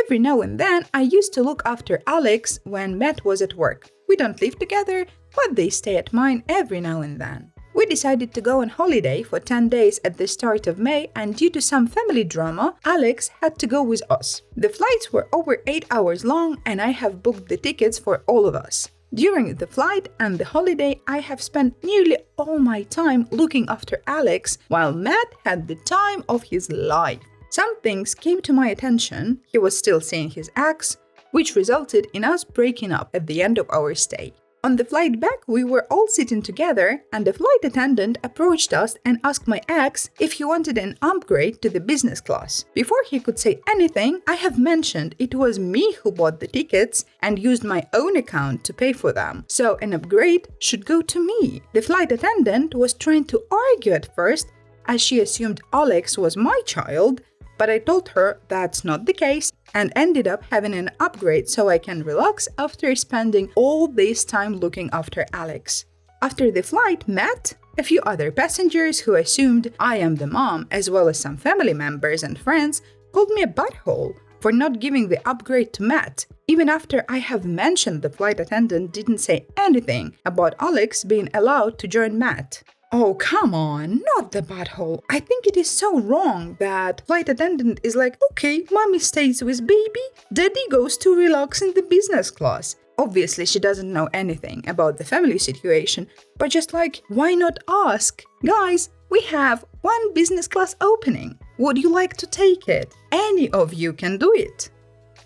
Every now and then, I used to look after Alex when Matt was at work. We don't live together, but they stay at mine every now and then. We decided to go on holiday for 10 days at the start of May, and due to some family drama, Alex had to go with us. The flights were over 8 hours long, and I have booked the tickets for all of us. During the flight and the holiday, I have spent nearly all my time looking after Alex, while Matt had the time of his life. Some things came to my attention. He was still seeing his ex, which resulted in us breaking up at the end of our stay. On the flight back, we were all sitting together, and the flight attendant approached us and asked my ex if he wanted an upgrade to the business class. Before he could say anything, I have mentioned it was me who bought the tickets and used my own account to pay for them, so an upgrade should go to me. The flight attendant was trying to argue at first, as she assumed Alex was my child, but I told her that's not the case and ended up having an upgrade so I can relax after spending all this time looking after Alex. After the flight, Matt, a few other passengers who assumed I am the mom, as well as some family members and friends, called me a butthole for not giving the upgrade to Matt, even after I have mentioned the flight attendant didn't say anything about Alex being allowed to join Matt. Oh, come on, not the butthole. I think it is so wrong that flight attendant is like, okay, mommy stays with baby, daddy goes to relax in the business class. Obviously, she doesn't know anything about the family situation, but just like, why not ask? Guys, we have one business class opening. Would you like to take it? Any of you can do it.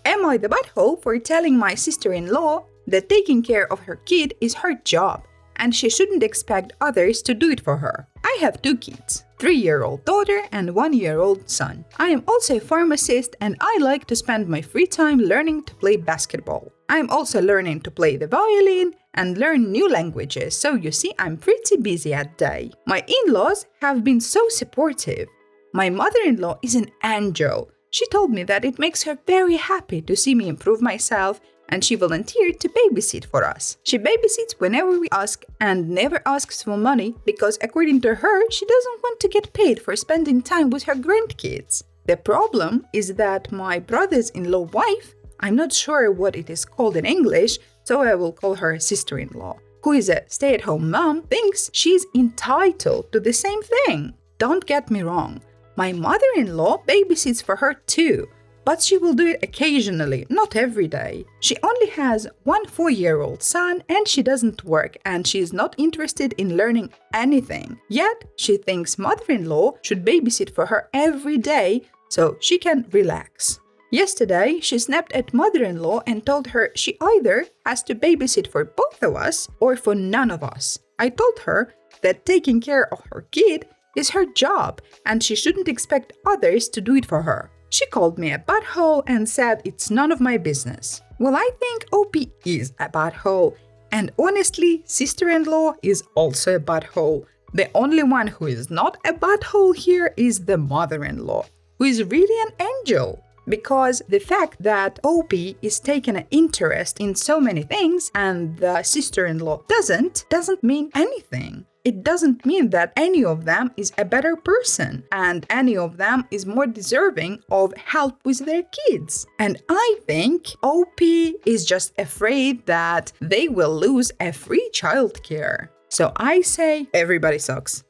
Am I the butthole for telling my sister-in-law that taking care of her kid is her job, and she shouldn't expect others to do it for her? I have 2 kids, 3-year-old daughter and 1-year-old son. I am also a pharmacist and I like to spend my free time learning to play basketball. I am also learning to play the violin and learn new languages, so you see I'm pretty busy at day. My in-laws have been so supportive. My mother-in-law is an angel. She told me that it makes her very happy to see me improve myself, and she volunteered to babysit for us. She babysits whenever we ask and never asks for money because, according to her, she doesn't want to get paid for spending time with her grandkids. The problem is that my brother's-in-law wife, I'm not sure what it is called in English, so I will call her sister-in-law, who is a stay-at-home mom, thinks she's entitled to the same thing. Don't get me wrong, my mother-in-law babysits for her too, but she will do it occasionally, not every day. She only has 1 4-year-old son and she doesn't work and she is not interested in learning anything. Yet, she thinks mother-in-law should babysit for her every day so she can relax. Yesterday, she snapped at mother-in-law and told her she either has to babysit for both of us or for none of us. I told her that taking care of her kid is her job and she shouldn't expect others to do it for her. She called me a butthole and said it's none of my business. Well, I think OP is a butthole, and honestly, sister-in-law is also a butthole. The only one who is not a butthole here is the mother-in-law, who is really an angel. Because the fact that OP is taking an interest in so many things and the sister-in-law doesn't mean anything. it doesn't mean that any of them is a better person and any of them is more deserving of help with their kids. And I think OP is just afraid that they will lose a free childcare. So I say everybody sucks.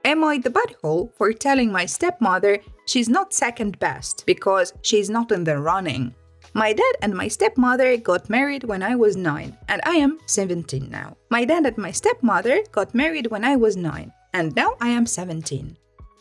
Am I the butthole for telling my stepmother she's not second best because she's not in the running? My dad and my stepmother got married when I was 9, and I am 17 now. My dad and my stepmother got married when I was 9, and now I am 17.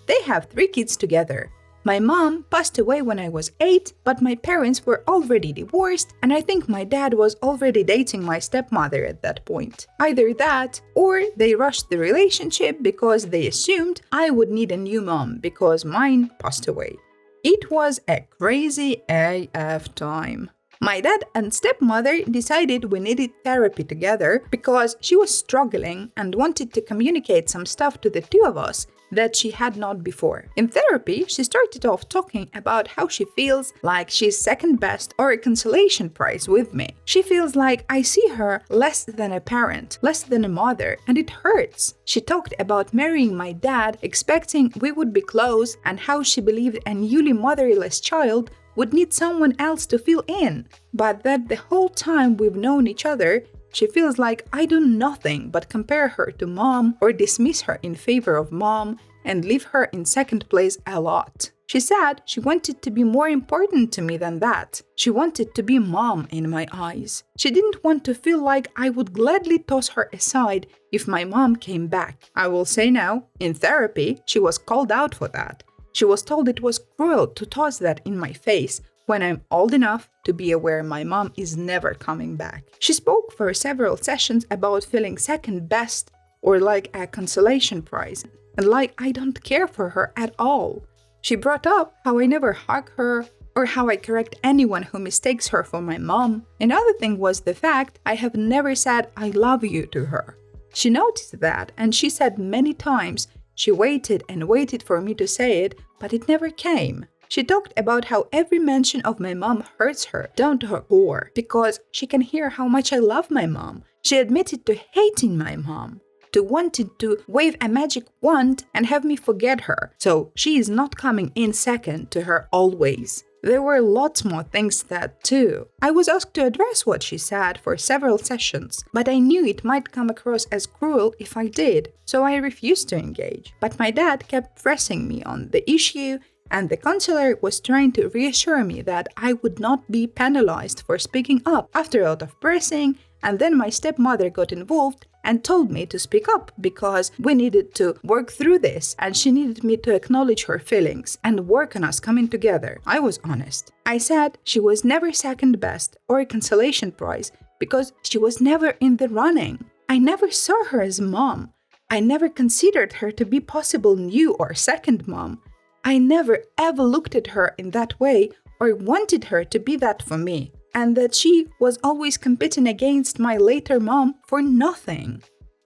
They have 3 kids together. My mom passed away when I was 8, but my parents were already divorced, and I think my dad was already dating my stepmother at that point. Either that, or they rushed the relationship because they assumed I would need a new mom because mine passed away. It was a crazy AF time. My dad and stepmother decided we needed therapy together because she was struggling and wanted to communicate some stuff to the two of us that she had not before. In therapy, she started off talking about how she feels like she's second best or a consolation prize with me. She feels like I see her less than a parent, less than a mother, and it hurts. She talked about marrying my dad, expecting we would be close, and how she believed a newly motherless child would need someone else to fill in, but that the whole time we've known each other, she feels like I do nothing but compare her to mom or dismiss her in favor of mom and leave her in second place a lot. She said she wanted to be more important to me than that. She wanted to be mom in my eyes. She didn't want to feel like I would gladly toss her aside if my mom came back. I will say now, in therapy, she was called out for that. She was told it was cruel to toss that in my face when I'm old enough to be aware my mom is never coming back. She spoke for several sessions about feeling second best or like a consolation prize, and like I don't care for her at all. She brought up how I never hug her or how I correct anyone who mistakes her for my mom. Another thing was the fact I have never said I love you to her. She noticed that, and she said many times she waited and waited for me to say it, but it never came. She talked about how every mention of my mom hurts her down to her core because she can hear how much I love my mom. She admitted to hating my mom, to wanting to wave a magic wand and have me forget her, so she is not coming in second to her always. There were lots more things that too. I was asked to address what she said for several sessions, but I knew it might come across as cruel if I did, so I refused to engage. But my dad kept pressing me on the issue, and the counselor was trying to reassure me that I would not be penalized for speaking up. After a lot of pressing, and then my stepmother got involved and told me to speak up because we needed to work through this and she needed me to acknowledge her feelings and work on us coming together. I was honest. I said she was never second best or a consolation prize because she was never in the running. I never saw her as mom. I never considered her to be possible new or second mom. I never ever looked at her in that way or wanted her to be that for me, and that she was always competing against my later mom for nothing.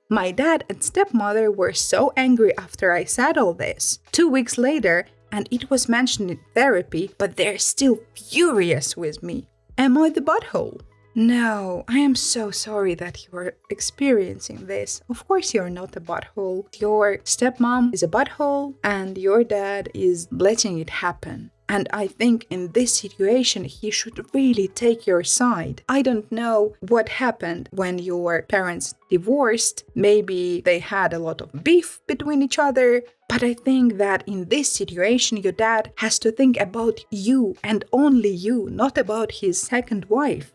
My dad and stepmother were so angry after I said all this. 2 weeks later, and it was mentioned in therapy, but they're still furious with me. Am I the butthole? No, I am so sorry that you are experiencing this. Of course you're not a butthole. Your stepmom is a butthole and your dad is letting it happen. And I think in this situation, he should really take your side. I don't know what happened when your parents divorced. Maybe they had a lot of beef between each other. But I think that in this situation, your dad has to think about you and only you, not about his second wife.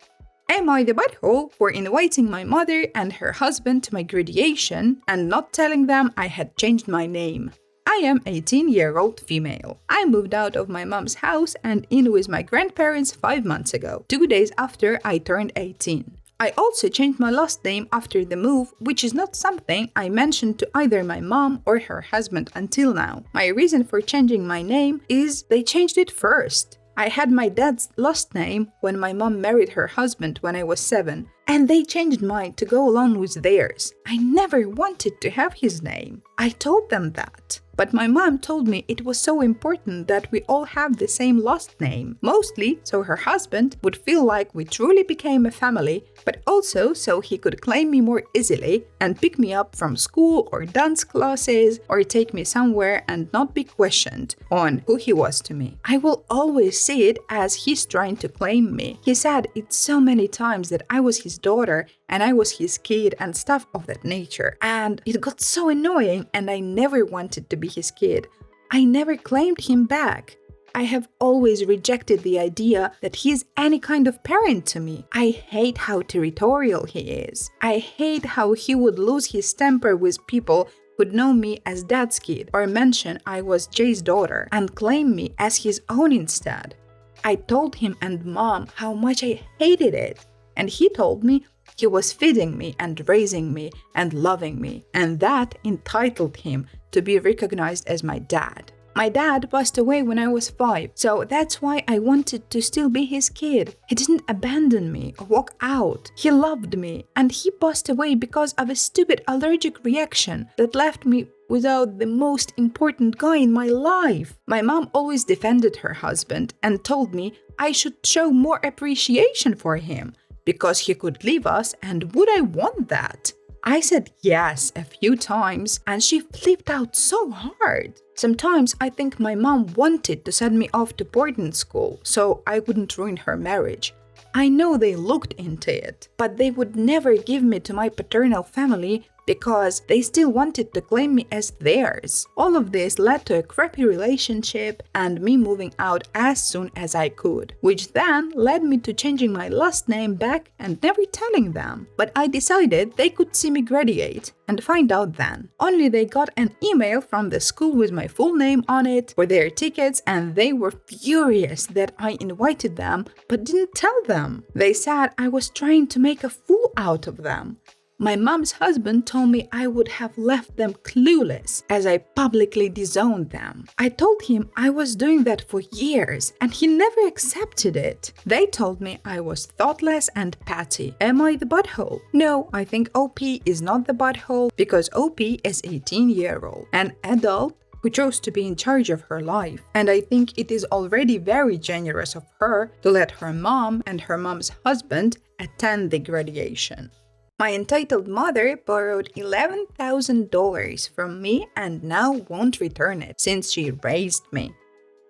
Am I the butthole for inviting my mother and her husband to my graduation and not telling them I had changed my name? I am an 18-year-old female. I moved out of my mom's house and in with my grandparents 5 months ago, 2 days after I turned 18. I also changed my last name after the move, which is not something I mentioned to either my mom or her husband until now. My reason for changing my name is they changed it first. I had my dad's last name when my mom married her husband when I was 7, and they changed mine to go along with theirs. I never wanted to have his name. I told them that. But my mom told me it was so important that we all have the same last name, mostly so her husband would feel like we truly became a family, but also so he could claim me more easily and pick me up from school or dance classes or take me somewhere and not be questioned on who he was to me. I will always see it as he's trying to claim me. He said it so many times that I was his daughter and I was his kid and stuff of that nature. And it got so annoying and I never wanted to be his kid. I never claimed him back. I have always rejected the idea that he's any kind of parent to me. I hate how territorial he is. I hate how he would lose his temper with people who'd know me as dad's kid or mention I was Jay's daughter and claim me as his own instead. I told him and mom how much I hated it, and he told me he was feeding me and raising me and loving me, and that entitled him to be recognized as my dad. My dad passed away when I was 5, so that's why I wanted to still be his kid. He didn't abandon me or walk out. He loved me, and he passed away because of a stupid allergic reaction that left me without the most important guy in my life. My mom always defended her husband and told me I should show more appreciation for him because he could leave us, and would I want that? I said yes a few times and she flipped out so hard. Sometimes I think my mom wanted to send me off to boarding school so I wouldn't ruin her marriage. I know they looked into it, but they would never give me to my paternal family because they still wanted to claim me as theirs. All of this led to a crappy relationship and me moving out as soon as I could, which then led me to changing my last name back and never telling them. But I decided they could see me graduate and find out then. Only they got an email from the school with my full name on it for their tickets, and they were furious that I invited them but didn't tell them. They said I was trying to make a fool out of them. My mom's husband told me I would have left them clueless as I publicly disowned them. I told him I was doing that for years and he never accepted it. They told me I was thoughtless and petty. Am I the butthole? No, I think OP is not the butthole because OP is an 18-year-old, an adult who chose to be in charge of her life. And I think it is already very generous of her to let her mom and her mom's husband attend the graduation. My entitled mother borrowed $11,000 from me and now won't return it since she raised me.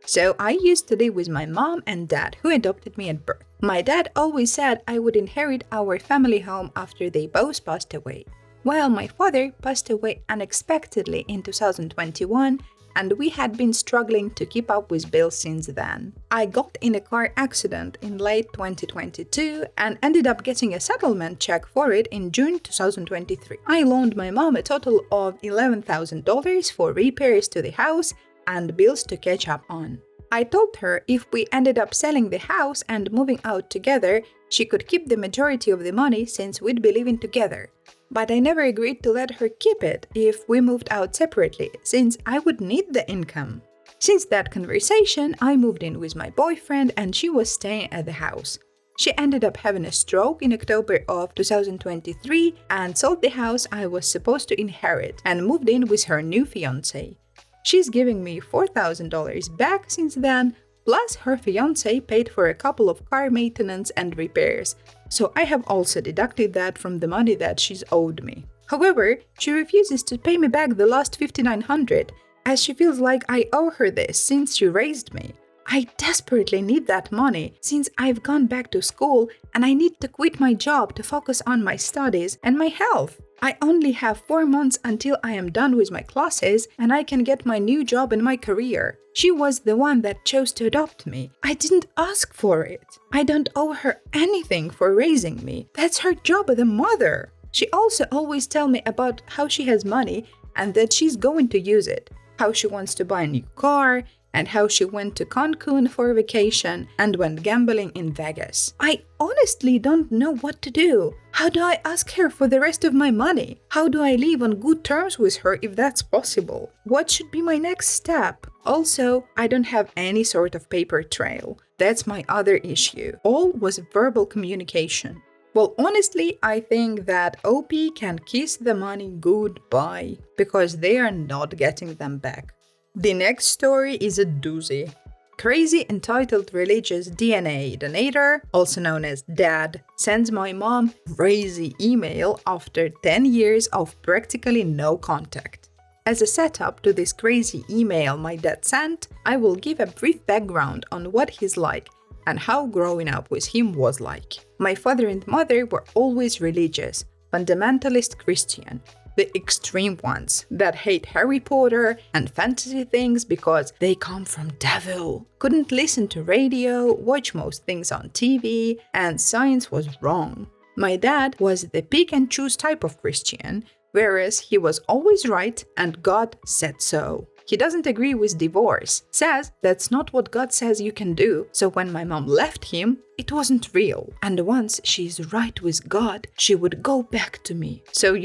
So I used to live with my mom and dad who adopted me at birth. My dad always said I would inherit our family home after they both passed away. Well, my father passed away unexpectedly in 2021 and we had been struggling to keep up with bills since then. I got in a car accident in late 2022 and ended up getting a settlement check for it in June 2023. I loaned my mom a total of $11,000 for repairs to the house and bills to catch up on. I told her if we ended up selling the house and moving out together, she could keep the majority of the money since we'd be living together. But I never agreed to let her keep it if we moved out separately, since I would need the income. Since that conversation, I moved in with my boyfriend and she was staying at the house. She ended up having a stroke in October of 2023 and sold the house I was supposed to inherit and moved in with her new fiancé. She's giving me $4,000 back since then, plus her fiancé paid for a couple of car maintenance and repairs, so I have also deducted that from the money that she's owed me. However, she refuses to pay me back the last $5,900, as she feels like I owe her this since she raised me. I desperately need that money since I've gone back to school and I need to quit my job to focus on my studies and my health. I only have 4 months until I am done with my classes and I can get my new job and my career. She was the one that chose to adopt me. I didn't ask for it. I don't owe her anything for raising me. That's her job as a mother. She also always tells me about how she has money and that she's going to use it, how she wants to buy a new car, and how she went to Cancun for a vacation and went gambling in Vegas. I honestly don't know what to do. How do I ask her for the rest of my money? How do I live on good terms with her if that's possible? What should be my next step? Also, I don't have any sort of paper trail. That's my other issue. All was verbal communication. Well, honestly, I think that OP can kiss the money goodbye because they are not getting them back. The next story is a doozy. Crazy entitled religious DNA donator, also known as Dad, sends my mom crazy email after 10 years of practically no contact. As a setup to this crazy email my dad sent, I will give a brief background on what he's like and how growing up with him was like. My father and mother were always religious, fundamentalist Christian, the extreme ones that hate Harry Potter and fantasy things because they come from devil, couldn't listen to radio, watch most things on TV, and science was wrong. My dad was the pick and choose type of Christian, whereas he was always right and God said so. He doesn't agree with divorce, says that's not what God says you can do, so when my mom left him, it wasn't real. And once she's right with God, she would go back to me. So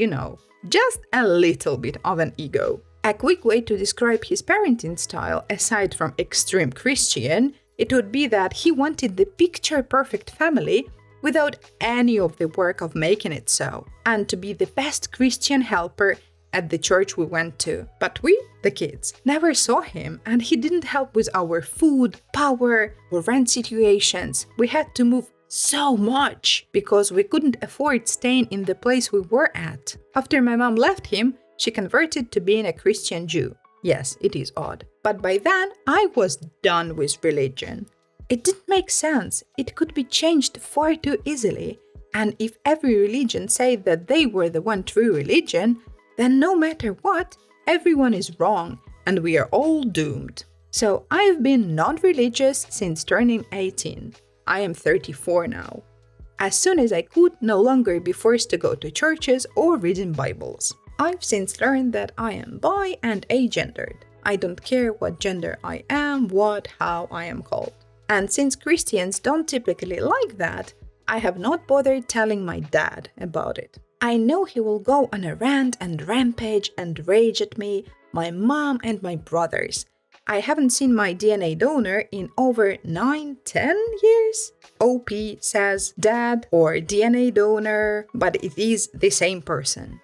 just a little bit of an ego. A quick way to describe his parenting style, aside from extreme Christian, it would be that he wanted the picture-perfect family without any of the work of making it so, and to be the best Christian helper at the church we went to. But we, the kids, never saw him, and he didn't help with our food, power, or rent situations. We had to move so much because we couldn't afford staying in the place we were at. After my mom left him, she converted to being a Christian Jew. Yes, it is odd. But by then, I was done with religion. It didn't make sense. It could be changed far too easily. And if every religion said that they were the one true religion, then no matter what, everyone is wrong and we are all doomed. So I've been non-religious since turning 18. I am 34 now. As soon as I could no longer be forced to go to churches or reading Bibles. I've since learned that I am bi and agendered. I don't care what gender I am, how I am called. And since Christians don't typically like that, I have not bothered telling my dad about it. I know he will go on a rant and rampage and rage at me, my mom and my brothers. I haven't seen my DNA donor in over 9-10 years. OP says dad or DNA donor, but it is the same person.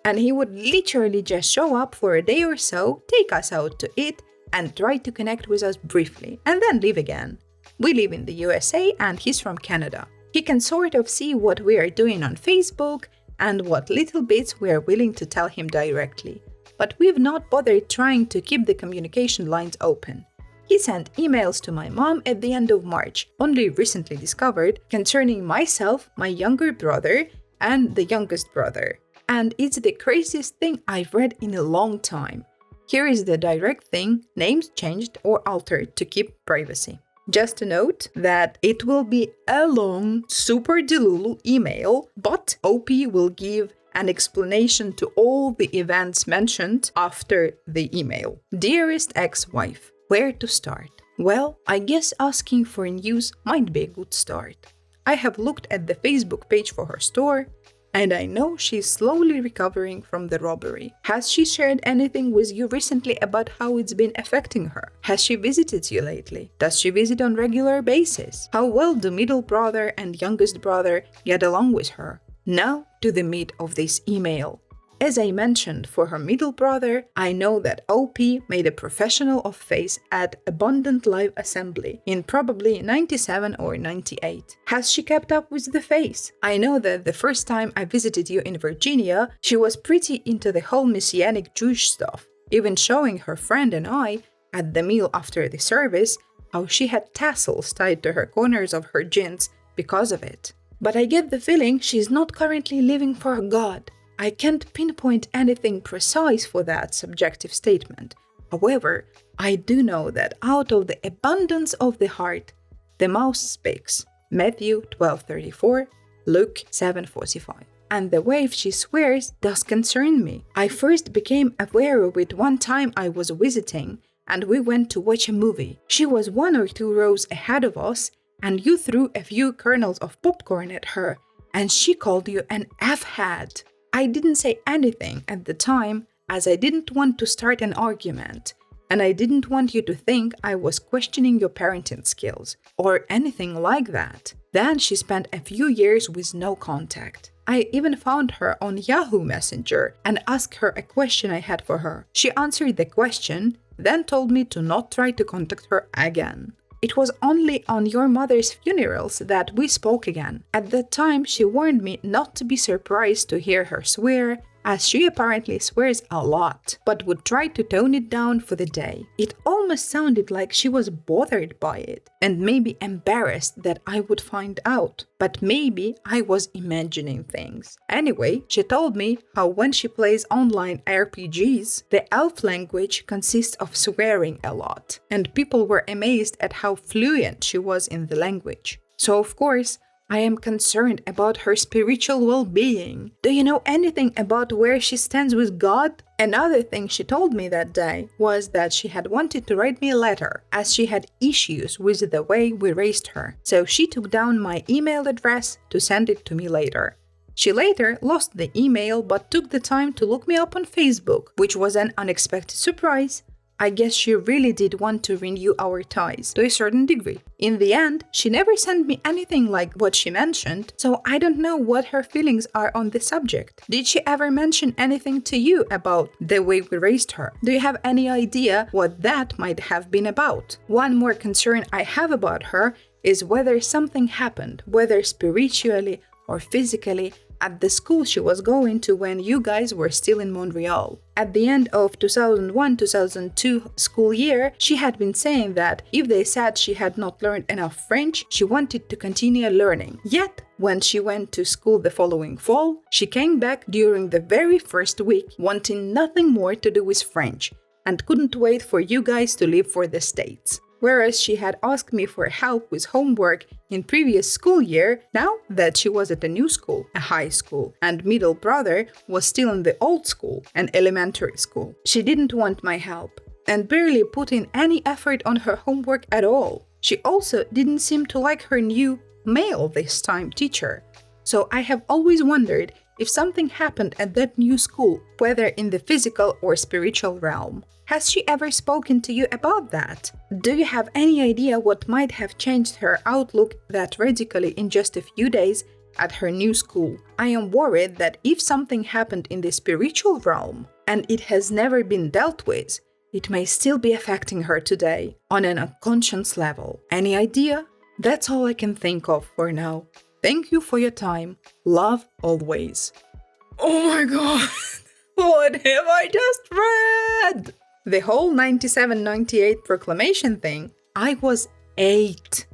And he would literally just show up for a day or so, take us out to eat, and try to connect with us briefly, and then leave again. We live in the USA and he's from Canada. He can sort of see what we are doing on Facebook and what little bits we are willing to tell him directly. But we've not bothered trying to keep the communication lines open. He sent emails to my mom at the end of March, only recently discovered, concerning myself, my younger brother, and the youngest brother. And it's the craziest thing I've read in a long time. Here is the direct thing, names changed or altered to keep privacy. Just a note that it will be a long, super delulu email, but OP will give an explanation to all the events mentioned after the email. Dearest ex-wife, where to start? Well, I guess asking for news might be a good start. I have looked at the Facebook page for her store, and I know she's slowly recovering from the robbery. Has she shared anything with you recently about how it's been affecting her? Has she visited you lately? Does she visit on regular basis? How well do middle brother and youngest brother get along with her? Now to the meat of this email. As I mentioned, for her middle brother, I know that OP made a professional of face at Abundant Live Assembly in probably 97 or 98. Has she kept up with the face? I know that the first time I visited you in Virginia, she was pretty into the whole Messianic Jewish stuff, even showing her friend and I, at the meal after the service, how she had tassels tied to her corners of her jeans because of it. But I get the feeling she's not currently living for God. I can't pinpoint anything precise for that subjective statement. However, I do know that out of the abundance of the heart, the mouth speaks. Matthew 12:34, Luke 7:45. And the way she swears does concern me. I first became aware of it one time I was visiting, and we went to watch a movie. She was 1 or 2 rows ahead of us, and you threw a few kernels of popcorn at her, and she called you an F-hat. I didn't say anything at the time, as I didn't want to start an argument. and I didn't want you to think I was questioning your parenting skills or anything like that. Then she spent a few years with no contact. I even found her on Yahoo Messenger and asked her a question I had for her. She answered the question, then told me to not try to contact her again. It was only on your mother's funerals that we spoke again. At that time, she warned me not to be surprised to hear her swear, as she apparently swears a lot, but would try to tone it down for the day. It almost sounded like she was bothered by it, and maybe embarrassed that I would find out. But maybe I was imagining things. Anyway, she told me how when she plays online RPGs, the elf language consists of swearing a lot, and people were amazed at how fluent she was in the language. So of course, I am concerned about her spiritual well-being. Do you know anything about where she stands with God? Another thing she told me that day was that she had wanted to write me a letter, as she had issues with the way we raised her. So she took down my email address to send it to me later. She later lost the email but took the time to look me up on Facebook, which was an unexpected surprise. I guess she really did want to renew our ties to a certain degree. In the end, she never sent me anything like what she mentioned, so I don't know what her feelings are on the subject. Did she ever mention anything to you about the way we raised her? Do you have any idea what that might have been about? One more concern I have about her is whether something happened, whether spiritually or physically, at the school she was going to when you guys were still in Montreal. At the end of 2001-2002 school year, she had been saying that if they said she had not learned enough French, she wanted to continue learning. Yet, when she went to school the following fall, she came back during the very first week, wanting nothing more to do with French, and couldn't wait for you guys to leave for the States. Whereas she had asked me for help with homework in previous school year, now that she was at a new school, a high school, and middle brother was still in the old school, an elementary school. She didn't want my help and barely put in any effort on her homework at all. She also didn't seem to like her new male this time teacher. So I have always wondered if something happened at that new school, whether in the physical or spiritual realm. Has she ever spoken to you about that? Do you have any idea what might have changed her outlook that radically in just a few days at her new school? I am worried that if something happened in the spiritual realm and it has never been dealt with, it may still be affecting her today on an unconscious level. Any idea? That's all I can think of for now. Thank you for your time. Love always. Oh my god! What have I just read? The whole 97-98 proclamation thing, I was 8.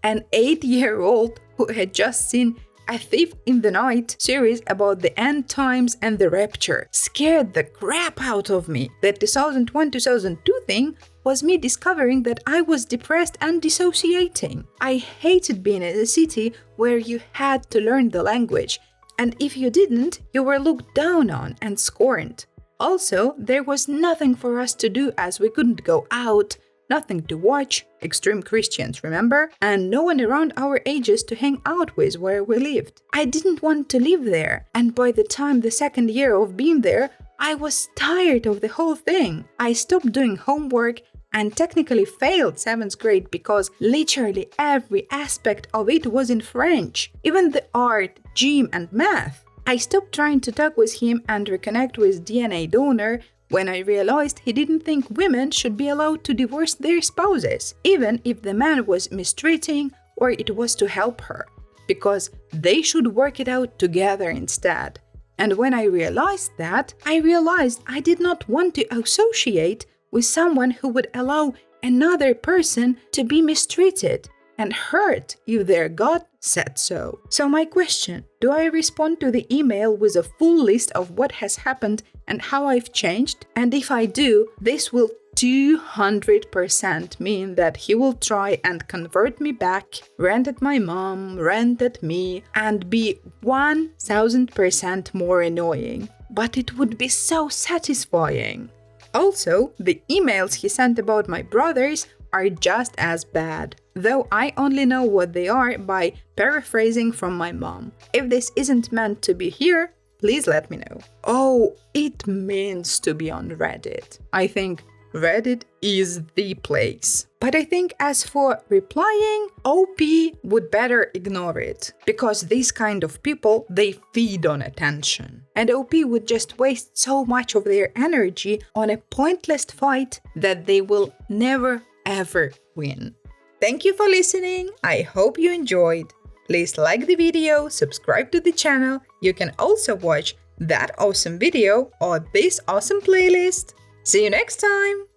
An 8-year-old who had just seen A Thief in the Night series about the end times and the rapture scared the crap out of me. The 2001-2002 thing was me discovering that I was depressed and dissociating. I hated being in a city where you had to learn the language, and if you didn't, you were looked down on and scorned. Also, there was nothing for us to do as we couldn't go out, nothing to watch, extreme Christians, remember? And no one around our ages to hang out with where we lived. I didn't want to live there, and by the time the second year of being there, I was tired of the whole thing. I stopped doing homework and technically failed 7th grade because literally every aspect of it was in French, even the art, gym, and math. I stopped trying to talk with him and reconnect with DNA donor when I realized he didn't think women should be allowed to divorce their spouses, even if the man was mistreating or it was to help her, because they should work it out together instead. And when I realized that, I realized I did not want to associate with someone who would allow another person to be mistreated and hurt if their God said so. So my question, do I respond to the email with a full list of what has happened and how I've changed? And if I do, this will 200% mean that he will try and convert me back, rant at my mom, rant at me, and be 1000% more annoying. But it would be so satisfying. Also, the emails he sent about my brothers are just as bad, though I only know what they are by paraphrasing from my mom. If this isn't meant to be here, please let me know. Oh, it means to be on Reddit. I think Reddit is the place. But I think as for replying, OP would better ignore it, because these kind of people, they feed on attention. And OP would just waste so much of their energy on a pointless fight that they will never ever win. Thank you for listening. I hope you enjoyed. Please like the video, subscribe to the channel. You can also watch that awesome video or this awesome playlist. See you next time!